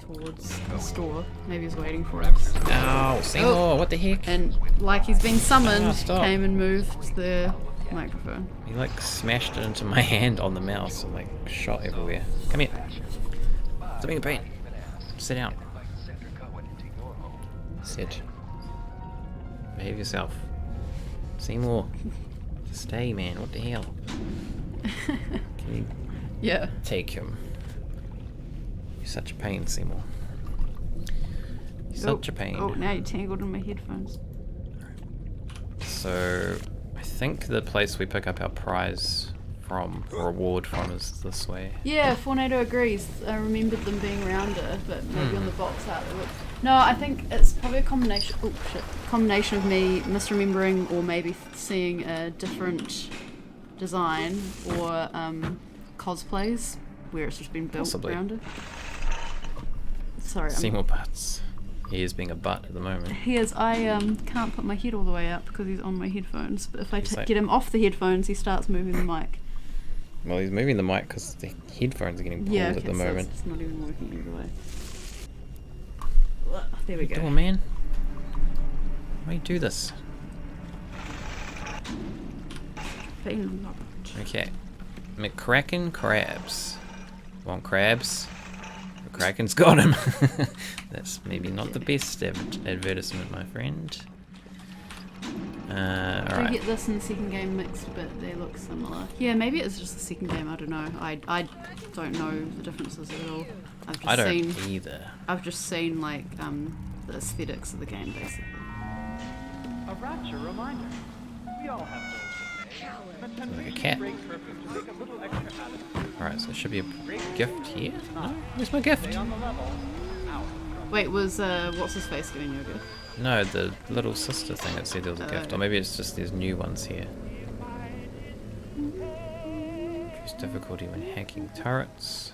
towards the store. Maybe he's waiting for us. Ow, Seymour, what the heck? And like he's been summoned, Oh, stop. came and moved the microphone. He like smashed it into my hand on the mouse and like shot everywhere. Come here. Stop being a pain. Sit down. Sit. Behave yourself. Seymour. Stay, man. What the hell? Can you Yeah. take him? You're such a pain, Seymour. You're such a pain. Oh, now you're tangled in my headphones. So, I think the place we pick up our prize from, reward from, is this way. Yeah, Fornado agrees. I remembered them being rounder, but maybe on the box art they look. No, I think it's probably a combination. Oh shit! Combination of me misremembering, or maybe seeing a different design, or cosplays where it's just been built Possibly. rounder. Sorry, Seymour Butts. He is being a butt at the moment. He is. I can't put my head all the way up because he's on my headphones. But if I He's like- get him off the headphones, he starts moving the mic. Well, he's moving the mic because the headphones are getting pulled Yeah, okay, at the so moment. it's not even working either way. There we go. Oh man, why do you do this? Okay, McCracken crabs. Want crabs? McCracken's got him. That's maybe not the best advertisement, my friend. I Alright. get this and the second game mixed, but they look similar. Yeah, maybe it's just the second game. I don't know. I don't know the differences at all. I don't either. I've just seen like the aesthetics of the game basically. A rapture reminder. We all have those. Like a cat. Alright, so there should be a gift here. No? Where's my gift? Wait, was what's his face giving you a gift? No, the little sister thing that said there was a gift. Or maybe it's just there's new ones here. Increase difficulty when hacking turrets.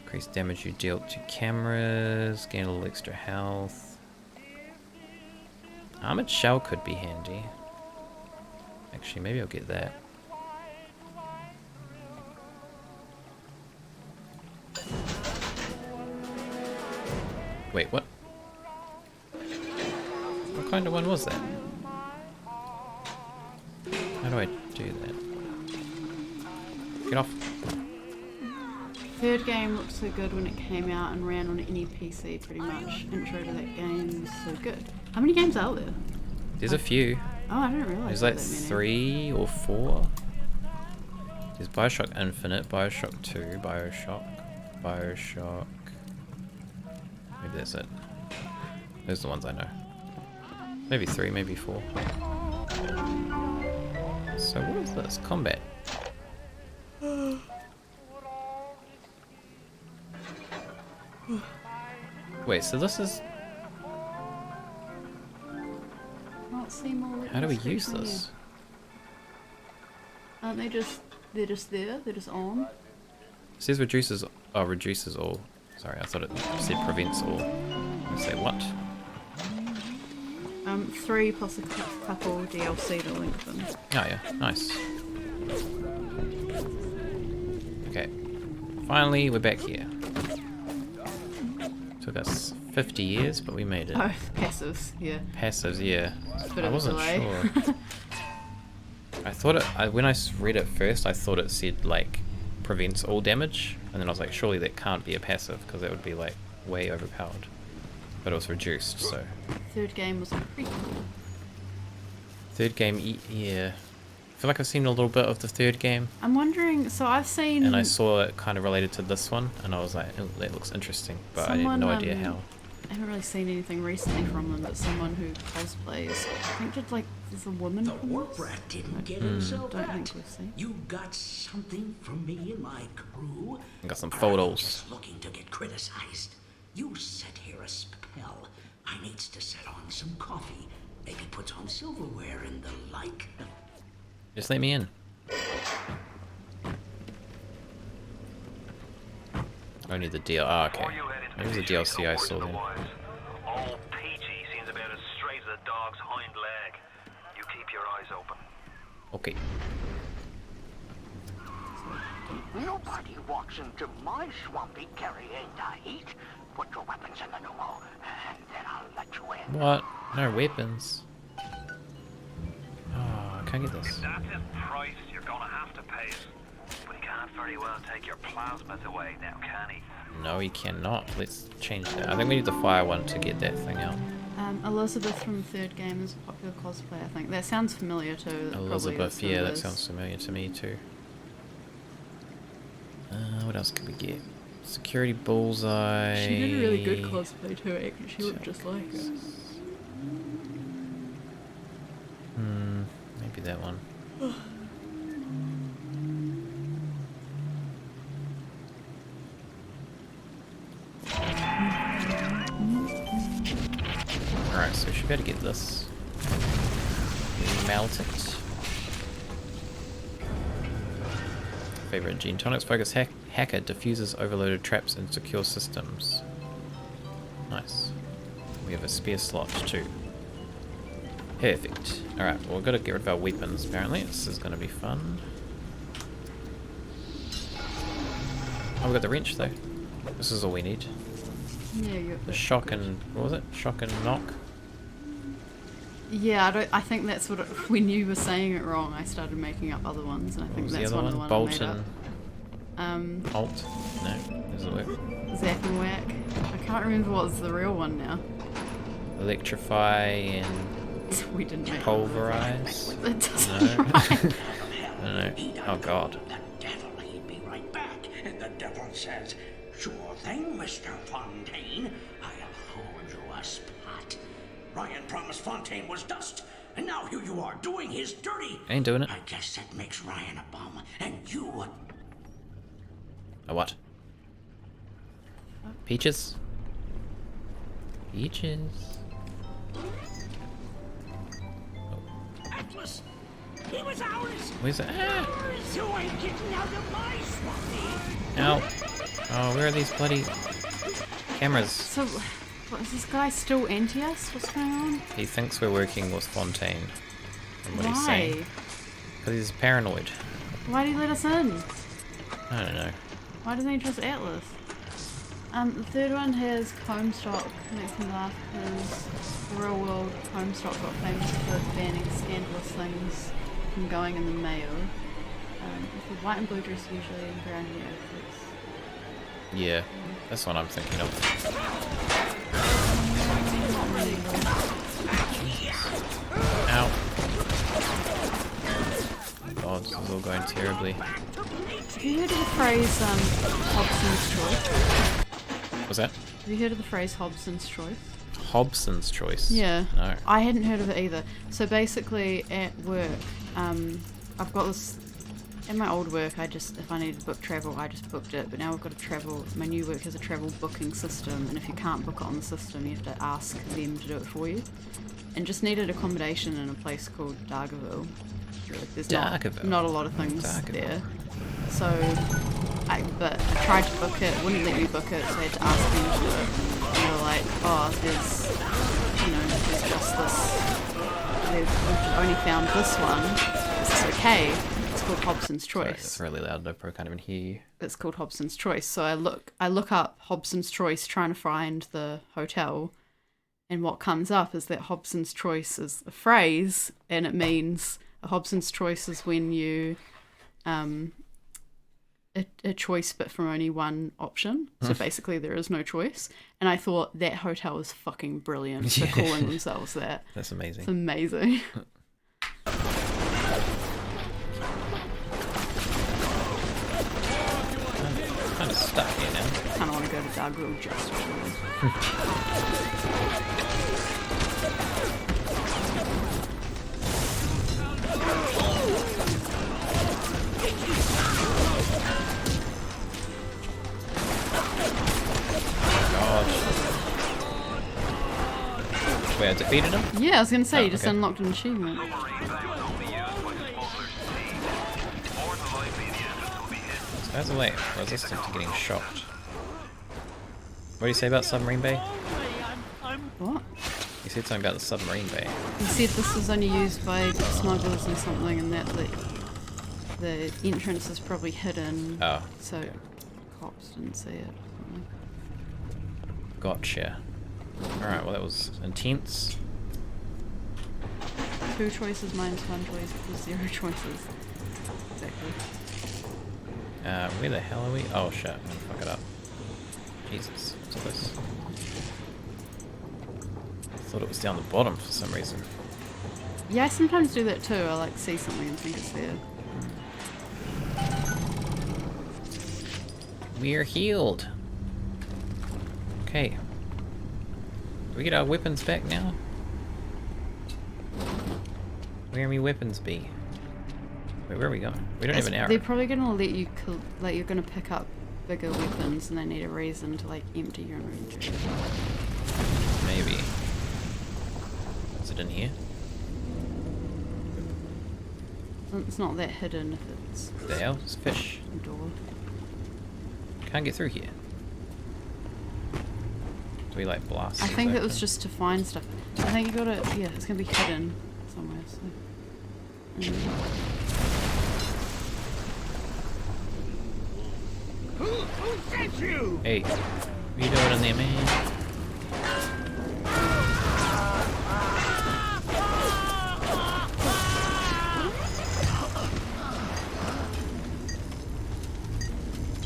Increase damage you deal to cameras. Gain a little extra health. Armored shell could be handy. Actually, maybe I'll get that. Wait, what? What kind of one was that? How do I do that? Get off. Third game looked so good when it came out and ran on any PC pretty much. Intro to that game was so good. How many games are there? There's a few. Oh, I didn't realise. There's there like were that many. 3 or 4. There's BioShock Infinite, BioShock 2, BioShock... Maybe that's it. Those are the ones I know. Maybe 3, maybe 4. So what is this? Combat. Wait, so this is... Can't see more. How do we use this? Aren't they just? They're just there. They're just on. It says reduces... Oh, reduces all. Sorry, I thought it said prevents all. I say what? 3 plus a couple DLC to link them. Oh yeah, nice. Okay. Finally, we're back here. Took us 50 years, but we made it. Oh, passives, yeah. Passives, yeah. Bit I of a wasn't delay. sure. I thought it... when I read it first, I thought it said, like, prevents all damage. And then I was like, surely that can't be a passive, because that would be, like, way overpowered. But it was reduced, so... Third game was pretty cool. Third game, yeah. I feel like I've seen a little bit of the third game. I'm wondering, so I've seen... And I saw it kind of related to this one, and I was like, oh, that looks interesting. But I had no idea how. I haven't really seen anything recently from them, but someone who cosplays, I think did like, there's a woman from Warp this? Rat didn't get I himself don't back. think we've seen. You got something from me and my crew? I got some Or are you photos. just looking to get criticized. You set here a spell. I needs to set on some coffee. Maybe put on silverware and the like. Just let me in. Only the deal. Ah, okay. Maybe it was the DLC I saw then. Old Peachy seems about as straight as a dog's hind leg. You keep your eyes open. Okay. Nobody walks into my swampy carrying the heat. Put your weapons in the pneumo, and then I'll let you in. What? No weapons. Oh, I can't get this. That's his price. You're gonna have to pay it. But he can't very well take your plasmas away now, can he? No, he cannot. Let's change that. I think we need the fire one to get that thing out. Elizabeth from the third game is a popular cosplay, I think. That sounds familiar too. That probably Elizabeth, is who yeah, it that is. sounds familiar to me too. What else can we get? Security bullseye. She did a really good cosplay too, actually. She looked just like her. Maybe that one. Alright, so we should be able to get this. Melt it. Favorite gene tonics focus hacker diffuses overloaded traps in secure systems. Nice. We have a spare slot too. Perfect. Alright, well we've got to get rid of our weapons apparently. This is going to be fun. Oh, we got the wrench though. This is all we need. Yeah, The shock and... what was it? Shock and knock? Yeah, I think that's what when you were saying it wrong, I started making up other ones, and I think that's one of the ones I made up. Alt? No, doesn't work. Zap and whack. I can't remember what's the real one now. Electrify and we didn't make pulverize. That doesn't No. right. I don't know. Oh god. The devil, he'd be right back. And the devil says, "Sure thing, Mr. Fontaine. I'll hold you a spot." Ryan promised Fontaine was dust, and now here you are doing his dirty. I ain't doing it. I guess that makes Ryan a bum, and you A what? Peaches? Peaches. Atlas, he was ours. Where's it? Ah! You ain't getting out of my swampy. Ow. Oh, where are these bloody cameras? So, what, is this guy still anti us? What's going on? He thinks we're working with Fontaine. From what he's Why? saying. Because he's paranoid. Why did he let us in? I don't know. Why doesn't he trust Atlas? The third one has Comstock. Makes me laugh because the real world Comstock got famous for banning scandalous things from going in the mail. With the white and blue dress usually and brown hair outfits. Yeah, that's what I'm thinking of. Ow. God, this is all going terribly. Have you heard of the phrase Hobson's choice? What's that? Have you heard of the phrase Hobson's choice? Hobson's choice? Yeah. No. I hadn't heard of it either. So basically at work, I've got this, at my old work if I needed to book travel, I just booked it, but now I've got to travel, my new work has a travel booking system, and if you can't book it on the system, you have to ask them to do it for you. And just needed accommodation in a place called Dargaville. There's not a lot of things there. So, I tried to book it, wouldn't let me book it, so I had to ask them to do it. And they were like, oh, there's just this, we've only found this one, is this okay? It's called Hobson's Choice. Sorry, it's really loud, I probably can't even hear you. It's called Hobson's Choice, so I look up Hobson's Choice trying to find the hotel, and what comes up is that Hobson's Choice is a phrase, and it means a Hobson's Choice is when you a choice but from only one option. So basically there is no choice. And I thought that hotel is fucking brilliant for calling themselves that. That's amazing. It's amazing. I'm kind of stuck here now. I kind of want to go to Dargrill just for Wait, I defeated him? Yeah, I was going to say, you just okay. unlocked an achievement. That's a way resistant to getting shocked. What do you say about Submarine Bay? What? You said something about the Submarine Bay. You said this was only used by smugglers and something, and that the entrance is probably hidden. Oh. So okay. cops didn't see it. Gotcha. Alright, well that was intense. 2 choices minus 1 choice equals 0 choices. Exactly. Where the hell are we? Oh shit, I'm gonna fuck it up. Jesus, what's this? I thought it was down the bottom for some reason. Yeah, I sometimes do that too. I like see something and think it's there. We're healed. Okay. Do we get our weapons back now? Where may weapons be? Wait, where are we going? We don't have an arrow. They're probably gonna let you like you're gonna pick up bigger weapons, and they need a reason to like empty your inventory. Maybe. Is it in here? It's not that hidden if it's The hell? It's fish. a door. Can't get through here. Do we like blast? I think these it was open? just to find stuff. I think you gotta, yeah, it's gonna be hidden somewhere. So. Who sent you? Hey, what are you doing in there, man?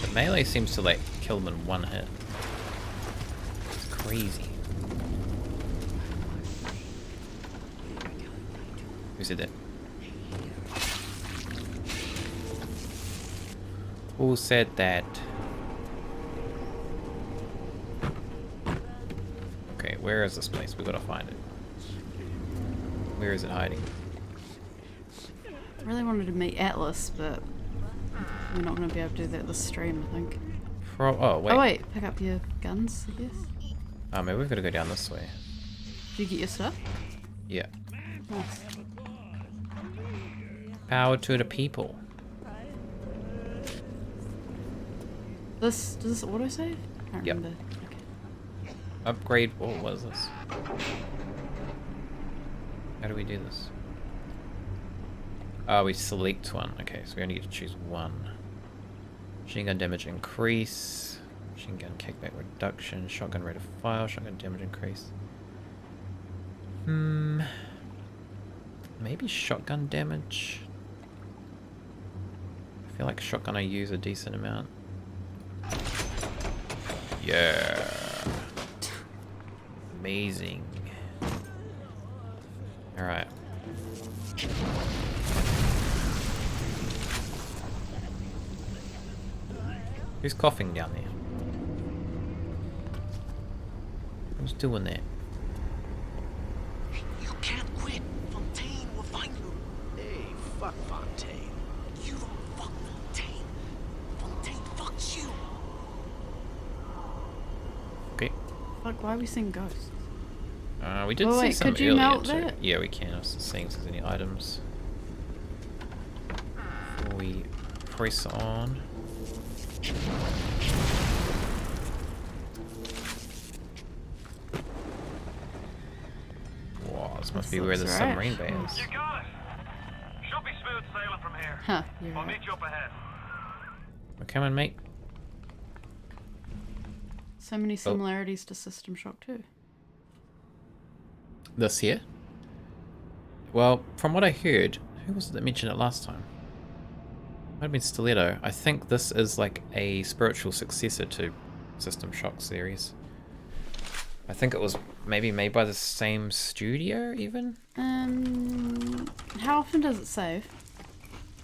The melee seems to like kill them in one hit. It's crazy. Who said that? Who said that? Okay, where is this place? We gotta find it. Where is it hiding? I really wanted to meet Atlas, but we're not going to be able to do that this stream, I think. Oh, wait. Oh, wait. Pick up your guns, I guess. Oh, maybe we've got to go down this way. Did you get your stuff? Yeah. Nice. Power to the people. Does this autosave? I can't Yep. remember. Okay. Upgrade. Oh, what is this? How do we do this? Oh, we select one. Okay, so we only get to choose one. Machine gun damage increase. Machine gun kickback reduction. Shotgun rate of fire. Shotgun damage increase. Maybe shotgun damage. I feel like shotgun I use a decent amount. Yeah. Amazing. Alright. Who's coughing down there? Who's doing that? You can't quit. Fontaine will find you. Hey, fuck Fontaine. You don't fuck Fontaine. Fontaine fucks you. Okay. Fuck, why are we seeing ghosts? We did Oh, see wait, some could you earlier melt too. that? Yeah, we can. I was seeing if there's any items. Before we press on. Wow, this must be where the looks submarine right. bay is. You got it. Should be smooth sailing from here. Huh, you're I'll right. meet you up ahead. We're coming, mate. So many similarities to System Shock 2. This here? Well, from what I heard, who was it that mentioned it last time? Might have been Stiletto. I think this is like a spiritual successor to System Shock series. I think it was maybe made by the same studio, even? How often does it save?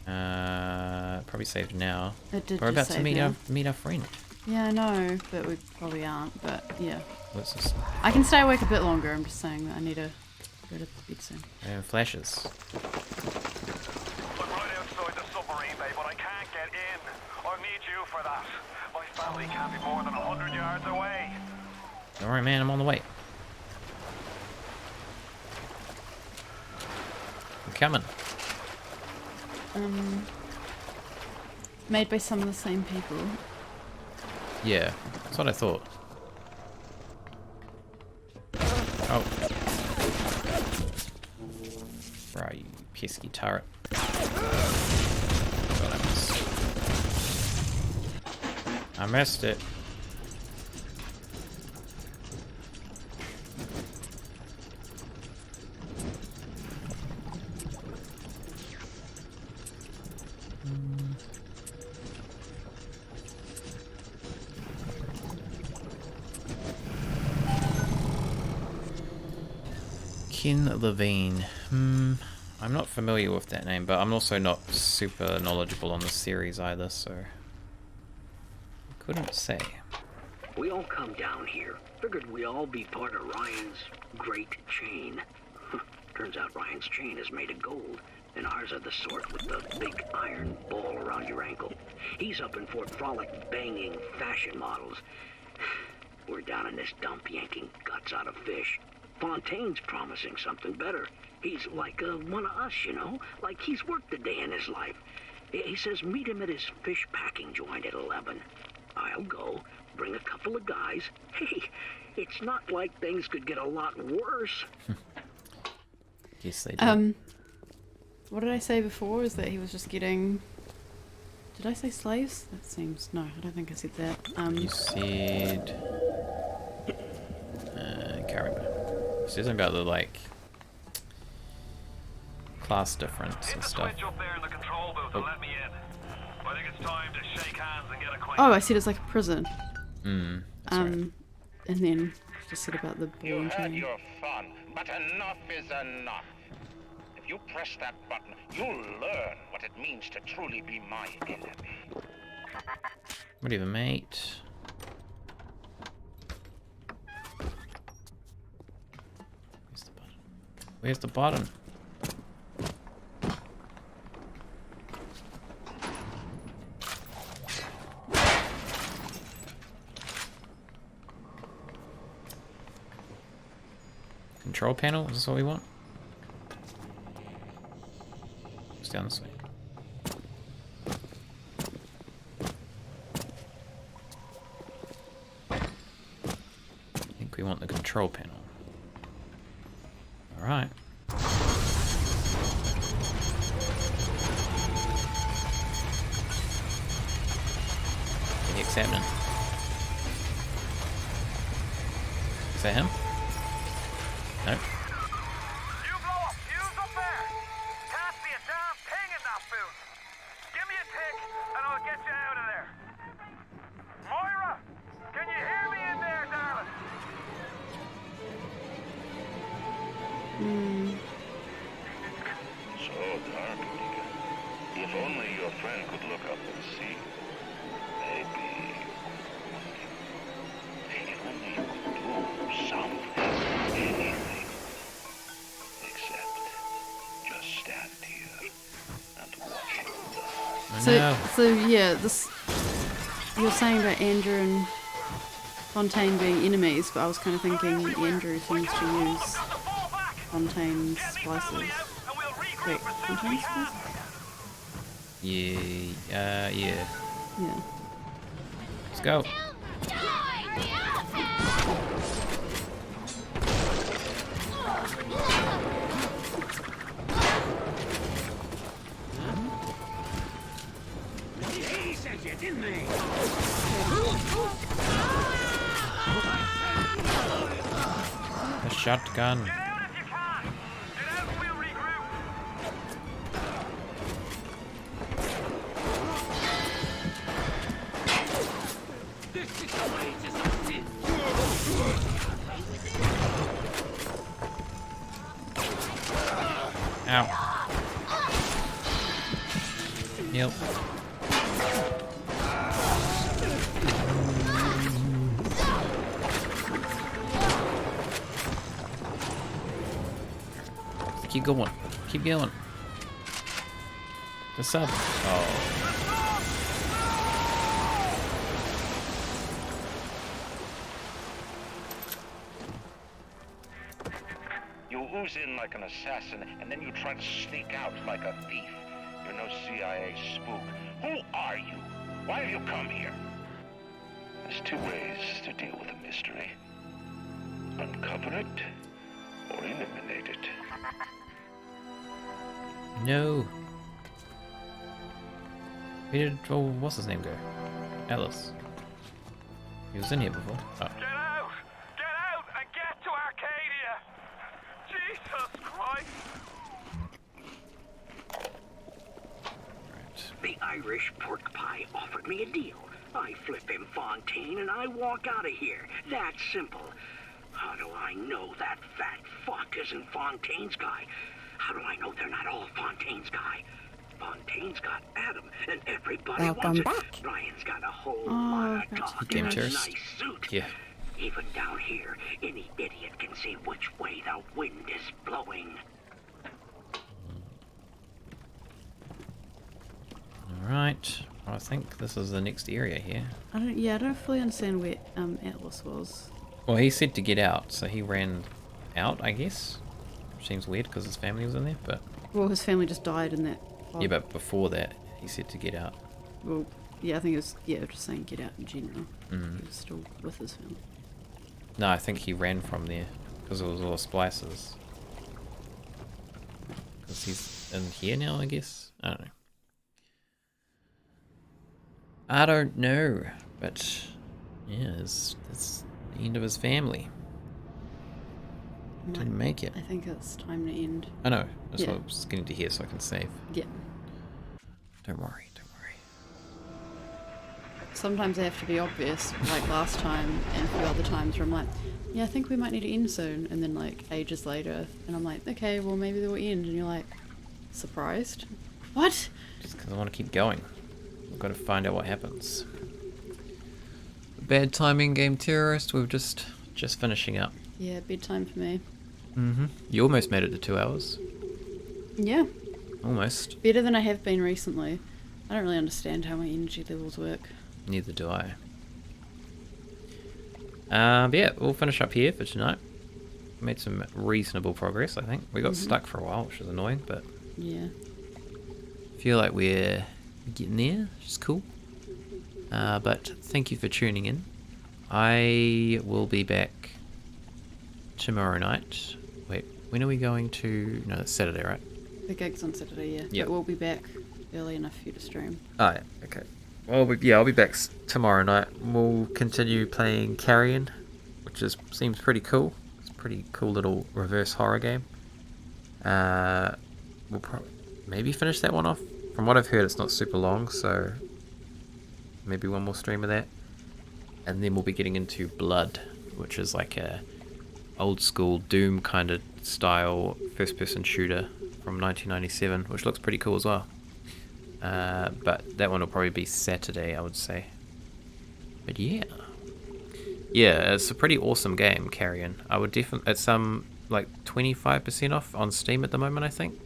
Probably saved now. It did We're about just to save meet now. meet our friend. Yeah, I know, but we probably aren't, but yeah. What's this? I can stay awake a bit longer, I'm just saying that I need to go to bed soon. And flashes. I'm right outside the submarine bay, but I can't get in. I'll need you for that. My family can't be more than 100 yards away. Alright, man, I'm on the way. I'm coming. Made by some of the same people. Yeah, that's what I thought. Oh. Right, you pesky turret. God, I missed. I missed it. Ken Levine. I'm not familiar with that name, but I'm also not super knowledgeable on the series either, so I couldn't say. We all come down here. Figured we all be part of Ryan's great chain. Turns out Ryan's chain is made of gold, and ours are the sort with the big iron ball around your ankle. He's up in Fort Frolic banging fashion models. We're down in this dump yanking guts out of fish. Fontaine's promising something better. He's like one of us, you know? Like he's worked a day in his life. He says meet him at his fish packing joint at 11. I'll go. bring a couple of guys. Hey, it's not like things could get a lot worse. Yes, they do. What did I say before? Is that he was just getting... Did I say slaves? That seems... No, I don't think I said that. You said... can't remember. You said something about the, like... class difference and stuff. Oh, I said it's like a prison. That's right. And then just said about the ball You and had chain. your fun, but enough is enough. If you press that button, you'll learn what it means to truly be my enemy. Whatever, mate. Where's the button? Control panel? Is this what we want? It's down this way. I think we want the control panel. Alright. The heck's happening? Is that him? No. You blow a fuse up there! Can't see a damn thing in that fuse! Give me a tick and I'll get you out of there! Moira! Can you hear me in there, darling? So dark, Deacon. If only your friend could look up and see. Maybe. If only you could do something. Anything. Except just stand here and watch him die. So yeah, this... You're saying about Andrew and Fontaine being enemies, but I was kind of thinking Andrew seems to use Fontaine's spices. Wait, Fontaine's spices? Yeah, yeah. Yeah. Let's go. He said you, didn't he? A shotgun. Ow. Yep. Keep going. Keep going. The sub. Oh. You ooze in like an assassin, and then you try to sneak out like a thief. You're no CIA spook. Who are you? Why have you come here? There's two ways to deal with a mystery. Uncover it, or eliminate it. No. Where did, oh, what's his name go? Alice. He was in here before. Oh. Get out! Get out and get to Arcadia! Jesus Christ! The Irish pork pie offered me a deal. I flip him Fontaine and I walk out of here. That's simple. How do I know that fat fuck isn't Fontaine's guy? How do I know they're not all Fontaine's guy? Fontaine's got Adam, and everybody Welcome wants back. it. Ryan's got a whole lot of talk Game and a terrorist. nice suit. Yeah. Even down here, any idiot can see which way the wind is blowing. Alright. I think this is the next area here. I don't fully understand where Atlas was. Well, he said to get out, so he ran out, I guess. Seems weird because his family was in there, but... Well, his family just died in that... Yeah, but before that, he said to get out. Well, Yeah, I think it was, just saying get out in general. Mm. He was still with his family. No, I think he ran from there because it was all splices. Because he's in here now, I guess. I don't know. I don't know, but yeah, it's the end of his family. Didn't make it. I think it's time to end. I know. That's what I was getting to hear, so I can save. Yeah. Don't worry, don't worry. Sometimes they have to be obvious, like last time and a few other times where I'm like, yeah, I think we might need to end soon. And then like ages later, and I'm like, okay, well maybe they will end. And you're like, surprised? What? Just because I want to keep going. I've got to find out what happens. Bad timing, Game Terrorist. We're just finishing up. Yeah, bedtime for me. Mm-hmm. You almost made it to 2 hours. Yeah. Almost. Better than I have been recently. I don't really understand how my energy levels work. Neither do I. But yeah, we'll finish up here for tonight. Made some reasonable progress, I think. We got stuck for a while, which was annoying, but yeah, feel like we're getting there, which is cool. But thank you for tuning in. I will be back tomorrow night. Wait, when are we going to... No, it's Saturday, right? the gig's on Saturday, yeah. Yep. But we'll be back early enough for you to stream. Oh, yeah, okay. Well, I'll be back tomorrow night. We'll continue playing Carrion, which seems pretty cool. It's a pretty cool little reverse horror game. We'll maybe finish that one off. From what I've heard, it's not super long, so maybe one more stream of that. And then we'll be getting into Blood, which is like a old school Doom kind of style first person shooter from 1997, which looks pretty cool as well. But that one will probably be Saturday, I would say. But yeah, it's a pretty awesome game, Carrion. I would definitely, it's like 25% off on Steam at the moment, I think,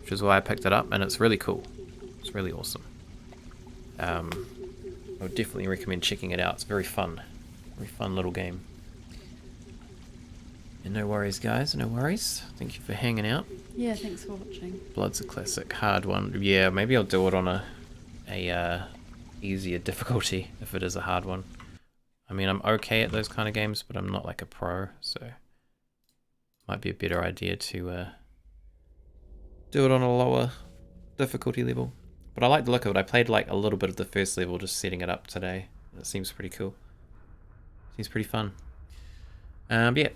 which is why I picked it up, and it's really cool. It's really awesome. I would definitely recommend checking it out. It's very fun little game. And no worries, guys, no worries. Thank you for hanging out. Yeah, thanks for watching. Blood's a classic, hard one. Yeah, maybe I'll do it on a easier difficulty if it is a hard one. I mean, I'm okay at those kind of games, but I'm not like a pro, so might be a better idea to do it on a lower difficulty level. But I like the look of it. I played like a little bit of the first level just setting it up today. It seems pretty cool. Seems pretty fun. But yeah,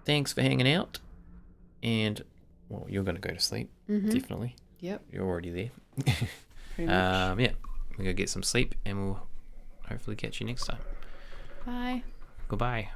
thanks for hanging out. And, well, you're going to go to sleep, definitely. Yep. You're already there. Pretty much. Yeah, we're going to get some sleep, and we'll hopefully catch you next time. Bye. Goodbye.